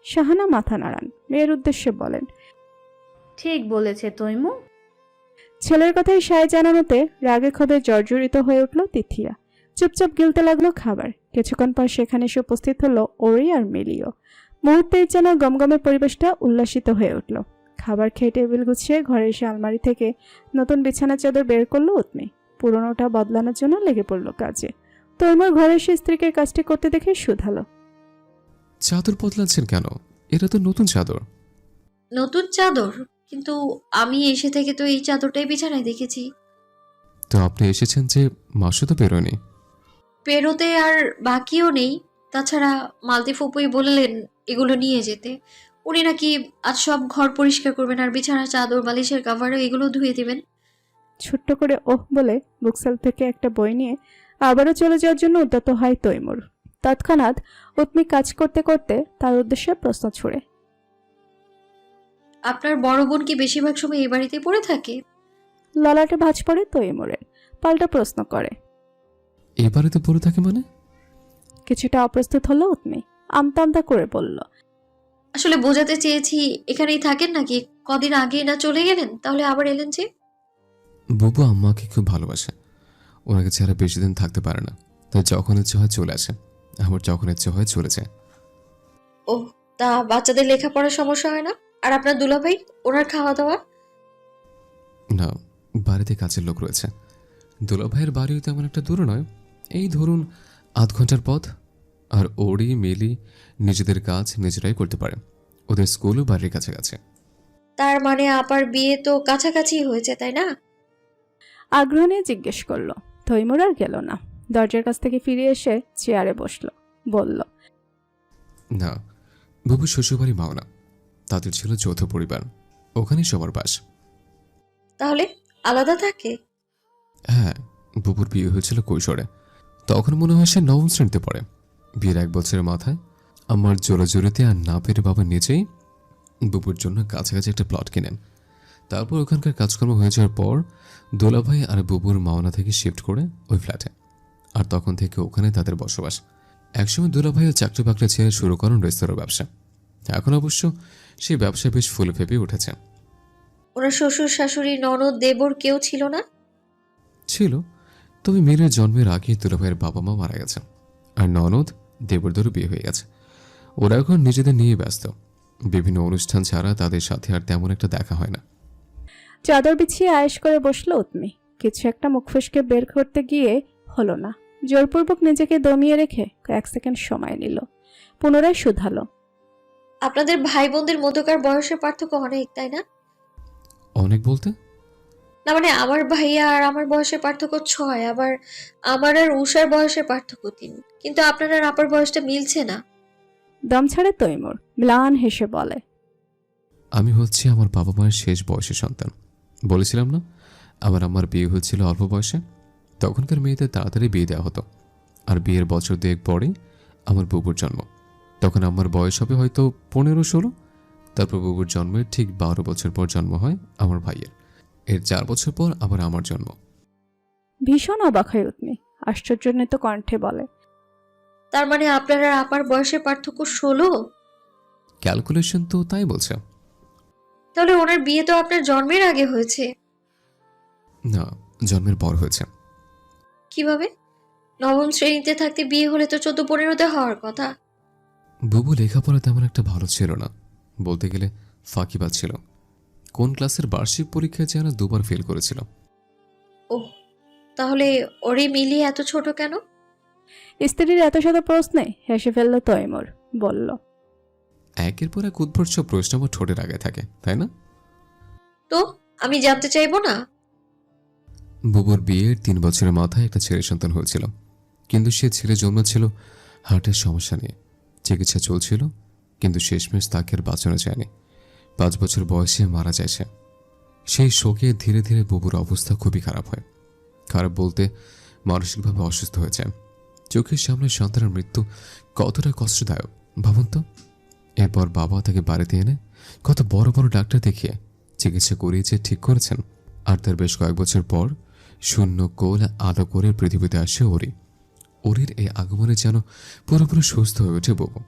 শাহানা মাথা নাড়ান, মেয়ের উদ্দেশ্যে বলেন। ঠিক বলেছে তৈমু। ছেলের কথাই সায় জানানোতে রাগে ক্ষোভে জর্জরিত হয়ে উঠল তিথিয়া। চুপচাপ গিলতে লাগলো খাবার। কিছুক্ষণ পর সেখানে এসে উপস্থিত হলো ওরি আর মিলিও। মুহূর্তেই যেন গমগমে পরিবেশটা উল্লাসিত হয়ে উঠল। খাবার খেয়ে টেবিল গুছিয়ে ঘরে এসে আলমারি থেকে নতুন বিছানা চাদর বের করলো উৎমি। পুরনোটা বদলানোর জন্য লেগে পড়ল কাজে। তৈমুর ঘরে এসে স্ত্রীকে কাজটি করতে দেখে শুধালো। চাদর বদলাচ্ছেন কেন? এটা তো নতুন চাদর। নতুন চাদর? কিন্তু আমি এসে থেকে তো এই চাদরটাই বিছানায় দেখেছি। তো আপনি এসেছেন যে মাসও তো বেরোয়নি। পেরোতে আর বাকিও নেই। তাছাড়া মালতি ফুপুই বললেন এগুলো নিয়ে যেতে। উনি নাকি আজ সব ঘর পরিষ্কার করবেন আর বিছানা চাদর বালিশের কাভারও এগুলো ধুয়ে দিবেন। ছোট্ট করে ওহ বলে বুকসেল থেকে একটা বই নিয়ে আবারও চলে যাওয়ার জন্য উদ্যত হয় তৈমুর। তৎক্ষণাৎ উৎমি কাজ করতে করতে তার উদ্দেশ্যে প্রশ্ন ছুড়ে। আপনার বড় বোন কি বেশিরভাগ সময় এই বাড়িতে পড়ে থাকে? ললাটে ভাঁজ পড়ে তৈমুরের। পাল্টা প্রশ্ন করে। এবারে তো পড়ে থাকে মানে? কিছুটা অপ্রস্তুত হলো উৎমি, আমতা আমতা করে বলল। আসলে বোঝাতে চেয়েছি এখানেই থাকেন নাকি, কদিন আগেই না চলে গেলেন, তাহলে আবার এলেন যে? বুবু আম্মাকে খুব ভালোবাসে, ওনাকে ছাড়া বেশি দিন থাকতে পারে না, তাই যখন ইচ্ছে হয় চলে আসে, আবার যখন ইচ্ছে হয় চলে যায়। ও, তা বাচ্চাদের লেখাপড়ার সমস্যা হয় না? আর আপনার দুলাভাই, ওনার খাওয়া দাওয়া? না, বাড়িতে কাজের লোক রয়েছে। দুলাভাইয়ের বাড়িও তেমন একটা দূরে নয়, এই ধরুন ৮ ঘন্টার পথ। আর ওরি মিলি নিজেদের কাজ নিজেরাই করতে পারে, ওদের স্কুলও বাড়ির কাছাকাছি। তার মানে আপার বিয়ে তো কাছাকাছি হয়েছে, তাই না? আগ্রহ নিয়ে জিজ্ঞেস করলো। তৈমুর আর গেল না, দরজার কাছ থেকে ফিরে এসে চেয়ারে বসলো। বলল, না, বুবু শ্বশুরবাড়ি মাওনা, তাদের ছিল যৌথ পরিবার, ওখানেই সবার বাস। তাহলে আলাদা থাকে? হ্যাঁ, বুবুর বিয়ে হয়েছিল কৈশোরে, তখন মনে হয় সে ৯ম শ্রেণীতে পড়ে। বিয়ের ১ বছরের মাথায় আমার জোরাজোরিতে আর না পেরে বাবা নিজেই বুবুর জন্য কাছাকাছি একটা প্লট কিনেন। তারপর ওখানকার কাজকর্ম হয়ে যাওয়ার পর দোলাভাই আর বুবুর মাওনা থেকে শিফট করে ওই ফ্ল্যাটে, আর তখন থেকে ওখানে তাদের বসবাস। একসময় দোলাভাইও চাকরি বাকরি ছেড়ে শুরু করেন রেস্তোরাঁ ব্যবসা। এখন অবশ্য সেই ব্যবসা বেশ ফুলে ফেপে উঠেছে। ওনার শ্বশুর শাশুড়ি ননদ দেবর কেউ ছিল না? ছিল, তবে মেয়ের জন্মের আগে দোলাভাইয়ের বাবা মা মারা গেছে, আর ননদ দেবরদেরও বিয়ে হয়ে গেছে। ওরা এখন নিজেদের নিয়ে ব্যস্ত, বিভিন্ন অনুষ্ঠান ছাড়া তাদের সাথে আর তেমন একটা দেখা হয় না। চাদর বিছিয়ে আয়েশ করে বসলো উৎমি। কিছু একটা মুখ ফসকে বের করতে গিয়ে হলো না। জোরপূর্বক নিজেকে দমিয়ে রেখে কয়েক সেকেন্ড সময় নিল, পুনরায় শুধালো। আপনাদের ভাই বোনদের মধ্যকার বয়সের পার্থক্য অনেক, তাই না? অনেক বলতে? না মানে আমার ভাইয়া আর আমার বয়সের পার্থক্য 6, আবার আমার আর উষার বয়সের পার্থক্য 3, কিন্তু আপনার আর আপার বয়সটা মিলছে না। দম ছাড়ে তৈমুর, ম্লান হেসে বলে, আমি হচ্ছে আমার বাবা মায়ের শেষ বয়সের সন্তান। বলেছিলাম না আমার বিয়ে হয়েছিল অল্প বয়সে, তখনকার মেয়েদের তাড়াতাড়ি বিয়ে দেওয়া হতো। আর বিয়ের বছর 2 পরে আমার বুবুর জন্ম, তখন আমার বয়স হবে হয়তো 15-16। তারপর বুবুর জন্মের ঠিক 12 বছর পর জন্ম হয় আমার ভাইয়ের, এর 4 বছর পর আবার আমার জন্ম। ভীষণ অবাক হয় উৎমি, আশ্চর্যান্বিত কণ্ঠে বলে, তার মানে আপনার আর আপার বয়সের পার্থক্য 16? ক্যালকুলেশন তো তাই বলছে। তাহলে ওনার বিয়ে তো আপনার জন্মের আগে হয়েছে। না, জন্মের পর হয়েছে। কিভাবে? 9ম শ্রেণীতে থাকতে বিয়ে হলে তো 14-15তে হওয়ার কথা। বুবু লেখাপড়া তেমন একটা ভালো ছিল না, বলতে গেলে ফাঁকিবাজ ছিল। কোন ক্লাসের বার্ষিক পরীক্ষায় যেন 2বার ফেল করেছিল। ওহ, তাহলে ওরে মিলিয়ে এত ছোট কেন? স্ত্রীর এত শত প্রশ্নে হেসে ফেলল তৈমুর। বলল, একের পর এক উদ্ভট সব প্রশ্ন আমার ঠোঁটের আগে থাকে, তাই না? তো আমি জানতে চাইবো না? বুবুর বিয়ের 3 বছরের মাথায় একটা ছেলে সন্তান হয়েছিল, কিন্তু সে ছেলে জন্মেছিল হার্টের সমস্যা নিয়ে। চিকিৎসা চলছিল, কিন্তু শেষমেশ তাকে আর বাঁচানো যায়নি। 5 বছর বয়সে মারা যায় সে। সেই শোকে ধীরে ধীরে বুবুর অবস্থা খুবই খারাপ হয়। খারাপ বলতে মানসিকভাবে অসুস্থ হয়ে যায়। চোখের সামনে সন্তানের মৃত্যু কতটা কষ্টদায়ক ভাবুন তো। এরপর বাবা তাকে বাড়িতে এনে কত বড় বড় ডাক্তার দেখিয়ে চিকিৎসা করিয়ে যে ঠিক করেছেন। আর তার বেশ কয়েক বছর পর শূন্য কোল আলো করে পৃথিবীতে আসে ওরি। ওরির এই আগমনে যেন পুরোপুরি সুস্থ হয়ে ওঠে বুবু।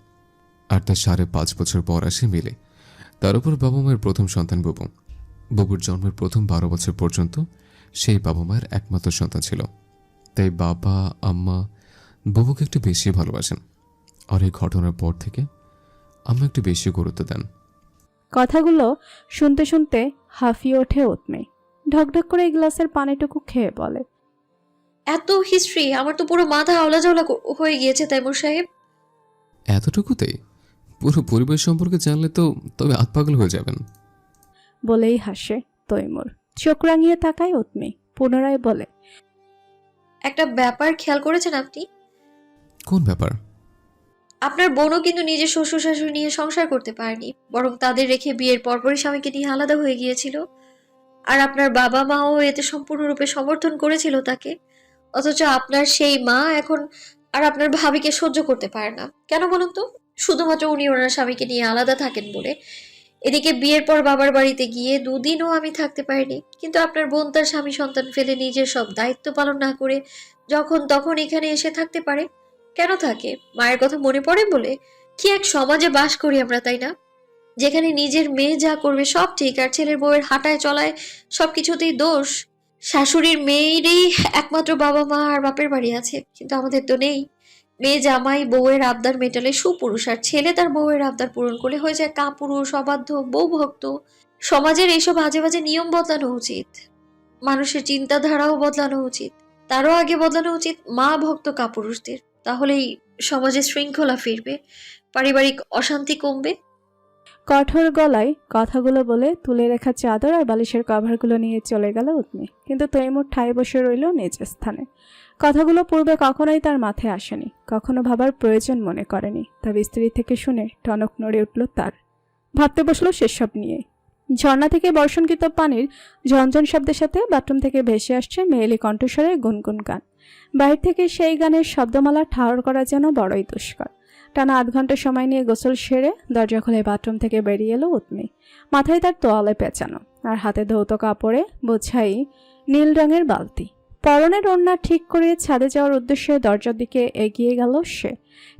আর তার 5.5 বছর পর আসে মিলে। তার উপর বাবা মায়ের প্রথম সন্তান বুবু। বুবুর জন্মের প্রথম 12 বছর পর্যন্ত সেই বাবা মায়ের একমাত্র সন্তান ছিল, তাই বাবা আম্মা বুবুকে একটু বেশি ভালোবাসেন। আর এই ঘটনার পর থেকে আম্মা একটু বেশি গুরুত্ব দেন। কথাগুলো শুনতে শুনতে হাঁফিয়ে ওঠে উৎমি। ঢকঢক করে গ্লাসের পানিটুকু খেয়ে বলে, এত হিস্ট্রি, আমার তো পুরো মাথা আওলাঝাওলা হয়ে গিয়েছে তাইমুর সাহেব। এতটুকুতেই? পুরো পরিবেশ সম্পর্কে জানলে তো তবে আতপাগল হয়ে যাবেন। বলেই হাসে তৈমুর। চোখ রাঙিয়ে তাকায় উৎমি, পুনরায় বলে, একটা ব্যাপার খেয়াল করেছেন আপনি? কোন ব্যাপার? আপনার বোনও কিন্তু নিজের শ্বশুর শাশুড়ি নিয়ে সংসার করতে পারেনি, বরং তাদের রেখে বিয়ের পরপরই স্বামীকে নিয়ে আলাদা হয়ে গিয়েছিল। আর আপনার বাবা মাও এতে সম্পূর্ণরূপে সমর্থন করেছিল তাকে। অথচ আপনার সেই মা এখন আর আপনার ভাবিকে সহ্য করতে পারে না। কেন বলুন তো? শুধুমাত্র উনি ওনার স্বামীকে নিয়ে আলাদা থাকেন বলে। এদিকে বিয়ের পর বাবার বাড়িতে গিয়ে দুদিনও আমি থাকতে পারিনি, কিন্তু আপনার বোন তার স্বামী সন্তান ফেলে নিজের সব দায়িত্ব পালন না করে যখন তখন এখানে এসে থাকতে পারে। কেন থাকে? মায়ের কথা মনে পড়ে বলে? কি এক সমাজে বাস করি আমরা, তাই না? যেখানে নিজের মেয়ে যা করবে সব ঠিক, আর ছেলের বউয়ের হাঁটায় চলায় সবকিছুতেই দোষ। শাশুড়ির মেয়েরই একমাত্র বাবা মা আর বাপের বাড়ি আছে, কিন্তু আমাদের তো নেই। মেয়ে জামাই বউয়ের আবদার মেটালে সুপুরুষ, আর ছেলে তার বউয়ের আবদার পূরণ করলে হয়ে যায় কাপুরুষ, অবাধ্য, বউ ভক্ত। সমাজের এইসব আজে বাজে নিয়ম বদলানো উচিত। মানুষের চিন্তাধারাও বদলানো উচিত। তারও আগে বদলানো উচিত মা ভক্ত কাপুরুষদের। তাহলেই সমাজে শৃঙ্খলা ফিরবে, পারিবারিক অশান্তি কমবে। কঠোর গলায় কথাগুলো বলে তুলে রেখা চাদর আর বালিশের কভারগুলো নিয়ে চলে গেল উৎমি, কিন্তু তৈমুর ঠায় বসে রইল নিজ স্থানে। কথাগুলো পূর্বে কখনোই তার মাথায় আসেনি, কখনো ভাবার প্রয়োজন মনে করেনি, তবে স্ত্রী থেকে শুনে টনক নড়ে উঠল তার। ভাবতে বসলো সেসব নিয়ে। ঝর্ণা থেকে বর্ষণকৃত পানির ঝনঝন শব্দের সাথে বাথরুম থেকে ভেসে আসছে মেয়েলি কণ্ঠস্বরে গুনগুন গান। বাইরে থেকে সেই গানের শব্দমালা ঠাহর করা যেন বড়ই দুষ্কর। টানা 8 ঘন্টা সময় নিয়ে গোসল সেরে দরজা খুলে বাথরুম থেকে বেরিয়ে এলো উৎমি। মাথায় তার তোয়ালে পেঁচানো, আর হাতে ধৌত কাপড়ে বোঝাই নীল রঙের বালতি। পরনের ওড়না ঠিক করে ছাদে যাওয়ার উদ্দেশ্যে দরজার দিকে এগিয়ে গেল সে।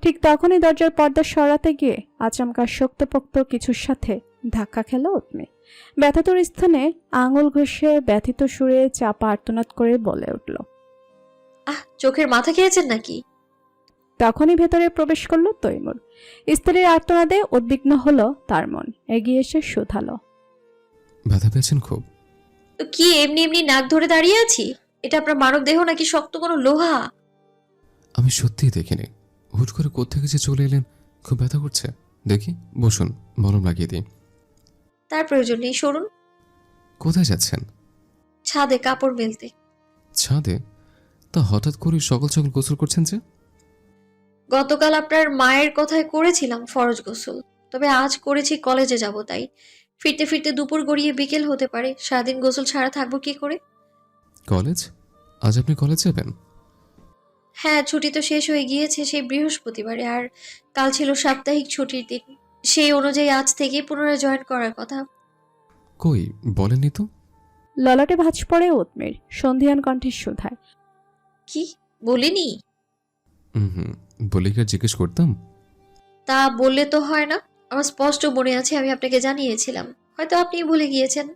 ঠিক তখনই দরজার পর্দা সরাতে গিয়ে আচমকা শক্তপোক্ত কিছুর সাথে ধাক্কা খেল উৎমি। ব্যথাতুর স্থানে আঙুল ঘষে ব্যথিত সুরে চাপা আর্তনাদ করে বলে উঠল, চোখের মাথা খেয়েছেন নাকি? তখনই ভেতরে প্রবেশ করলো তৈমুর। স্ত্রীর আর্তনাদে উদ্বিগ্ন হলো তার মন। এগিয়ে এসে শুধালো, ব্যথা পেয়েছেন খুব? তো কি এমনি এমনি নাক ধরে দাঁড়িয়ে আছি? এটা আপনার মানব দেহ নাকি শক্ত কোনো লোহা? আমি সত্যিই দেখিনি, হুট করে কোত্থেকে যে চলে এলেন। খুব ব্যথা করছে? দেখি, বসুন, মলম লাগিয়ে দিই। তার প্রয়োজন নেই, সরুন। কোথায় যাচ্ছেন? ছাদে কাপড় মেলতে। ছাদে? তা হঠাৎ করে সকাল সকাল গোসল করছেন যে? গতকাল আপনার মায়ের কথায় করেছিলাম ফরজ গোসল, তবে আজ করেছি কলেজে যাব তাই। ফিরতে ফিরতে দুপুর গড়িয়ে বিকেল হতে পারে। সারাদিন গোসল ছাড়া থাকবো কি করে? কলেজ? আজ আপনি কলেজ যাবেন? হ্যাঁ, ছুটি তো শেষ হয়ে গিয়েছে সেই বৃহস্পতিবারে, আর কাল ছিল সাপ্তাহিক ছুটির দিন। সেই অনুযায়ী আজ থেকে পুনরায় জয়েন করার কথা। কই বলেননি তো? ললাটে ভাঁজ পড়ে উৎমির, সন্ধিয়ান কণ্ঠে শুধায়, কি বলিনি? হুম, বলে কি আর জিজ্ঞেস করতাম? তা বললে তো হয় না। আমার স্পষ্ট মনে আছে আমি আপনাকে জানিয়েছিলাম, হয়তো আপনি ভুলে গিয়েছেন।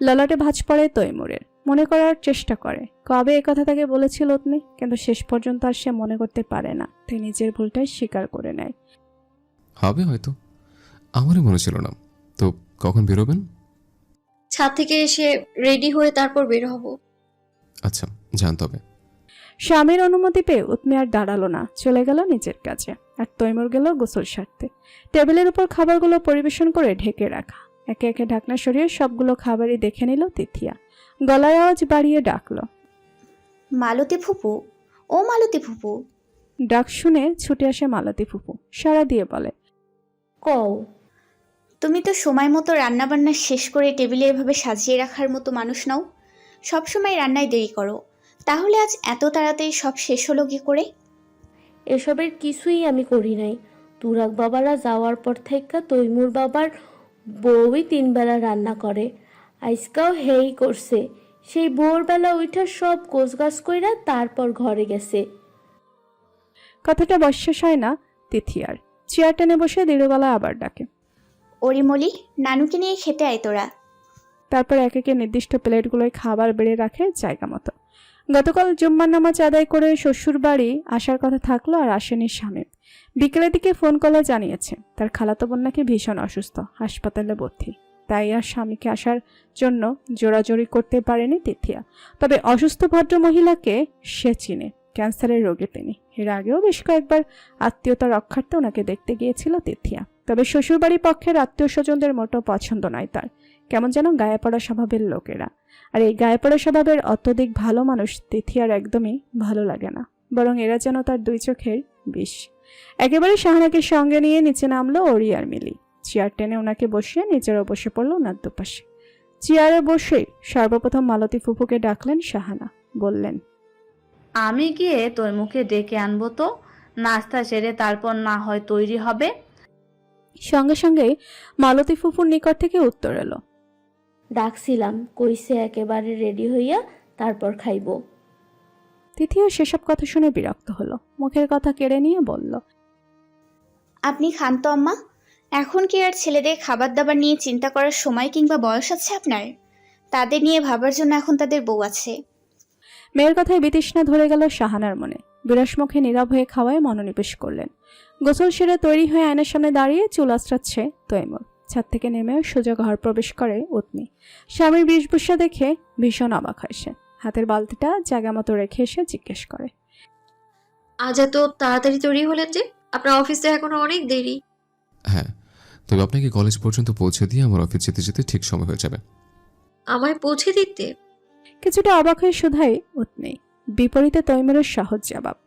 ললাটে ভাঁজ পড়ে তৈমুরের। মনে করার চেষ্টা করে কবে একথা তাকে বলেছিল উৎমি, কিন্তু শেষ পর্যন্ত আর সে মনে করতে পারে না। তাই নিজের ভুলটাই স্বীকার করে নেয়। হবে হয়তো, আমারই মনে ছিল না। তো কখন বেরোবেন? ছাদ থেকে এসে রেডি হয়ে তারপর বের হব। আচ্ছা, যান তবে। স্বামীর অনুমতি পেয়ে উৎমি আর দাঁড়ালো না, চলে গেল নিজের কাছে। আর তৈমুর গেল গোসল সারতে। টেবিলের উপর খাবারগুলো পরিবেশন করে ঢেকে রাখা। একে একে ঢাকনা সরিয়ে সবগুলো খাবারই দেখে নিল তিথিয়া। গলার আওয়াজ বাড়িয়ে ডাকলো, মালতী ফুপু, ও মালতী ফুপু। ডাক শুনে ছুটে আসে মালতী ফুপু। সাড়া দিয়ে বলে, কও। তুমি তো সময় মতো রান্নাবান্না শেষ করে টেবিলে এভাবে সাজিয়ে রাখার মতো মানুষ নাও। সবসময় রান্নায় দেরি করো, তাহলে আজ এত তাড়াতাড়ি সব শেষ হলো কি করে? এসবের কিছুই আমি করি নাই। তুরাক বাবারা যাওয়ার পর থেকে তৈমুর বাবার বউই 3 বেলা রান্না করে। আজকাও হেই করছে। সেই ভোরবেলা উঠা সব গোছগাছ কইরা তারপর ঘরে গেছে। কথাটা বশ্বাস হয় না তিথিয়ার। চেয়ার টেনে বসে দৃঢ় গলায় আবার ডাকে, ওরিমলি, নানুকে নিয়ে খেতে আয় তোরা। তারপর এক একে নির্দিষ্ট প্লেটগুলোয় খাবার বেড়ে রাখে জায়গা মতো। গতকাল জুম্মার নামাজ আদায় করে শ্বশুর বাড়ি আসার কথা থাকলো, আর আসেনি স্বামী। বিকেলের দিকে ফোন কলে জানিয়েছে তার খালাতো বোন নাকি ভীষণ অসুস্থ, হাসপাতালে ভর্তি। তাই আর স্বামীকে আসার জন্য জোরাজোরি করতে পারেনি তিথিয়া। তবে অসুস্থ ভদ্র মহিলাকে সে চিনে, ক্যান্সারের রোগী তিনি। এর আগেও বেশ কয়েকবার আত্মীয়তা রক্ষার্থে ওনাকে দেখতে গিয়েছিল তিথিয়া। তবে শ্বশুরবাড়ি পক্ষের আত্মীয় স্বজনদের মোটেও পছন্দ নয় তার। কেমন যেন গায়ে পড়া স্বভাবের লোকেরা। আর এই গায়ে পড়া স্বভাবের অত্যধিক ভালো মানুষ তিথিয়ার একদমই ভালো লাগে না, বরং এরা যেন তার 2 চোখের বিষ। একেবারে শাহানাকে সঙ্গে নিয়ে নিচে নামলো ওরি আর মিলি। চেয়ার টেনে ওনাকে বসিয়ে নিজেরও বসে পড়লো ওনার দুপাশে। চেয়ারে বসে সর্বপ্রথম মালতী ফুপুকে ডাকলেন শাহানা। বললেন, আমি গিয়ে তৈমুকে ডেকে আনবো তো, নাস্তা সেরে তারপর না হয় তৈরি হবে। সঙ্গে সঙ্গেই মালতী ফুফুর নিকট থেকে উত্তর এলো। ডাকছিলাম, কইছে একেবারে রেডি হইয়া তারপর খাইবো। তিথিও সেসব কথা শুনে বিরক্ত হলো, মুখের কথা কেড়ে নিয়ে বলল, আপনি খান তো আম্মা। এখন কি আর ছেলেদের খাবার দাবার নিয়ে চিন্তা করার সময় কিংবা বয়স আছে আপনার? তাদের নিয়ে ভাবার জন্য এখন তাদের বউ আছে। মেয়ের কথায় বিতৃষ্ণা ধরে গেল শাহানার মনে। বিরস মুখে নীরব হয়ে খাওয়ায় মনোনিবেশ করলেন। গোসল সেরে তৈরি হয়ে আয়নার সামনে দাঁড়িয়ে চুল আঁচড়াচ্ছে তৈমুর। ছাদ থেকে নেমেও সোজা ঘর প্রবেশ করে উৎমি। স্বামীর বেশভূষা দেখে ভীষণ অবাক হয় সে। হাতের বালতিটা জায়গা মতো রেখে এসে জিজ্ঞেস করে, আজ এত তাড়াতাড়ি তৈরি হলেন যে? আপনার অফিসে এখনো অনেক দেরি। হ্যাঁ, তবে আপনাকে কলেজ পর্যন্ত পৌঁছে দিয়ে আমার অফিস যেতে যেতে ঠিক সময় হয়ে যাবে। আমায় পৌঁছে দিতে? কিছুটা অবাক হয়ে শুধাই উৎমি। বিপরীতে তৈমুরের সহজ জবাব,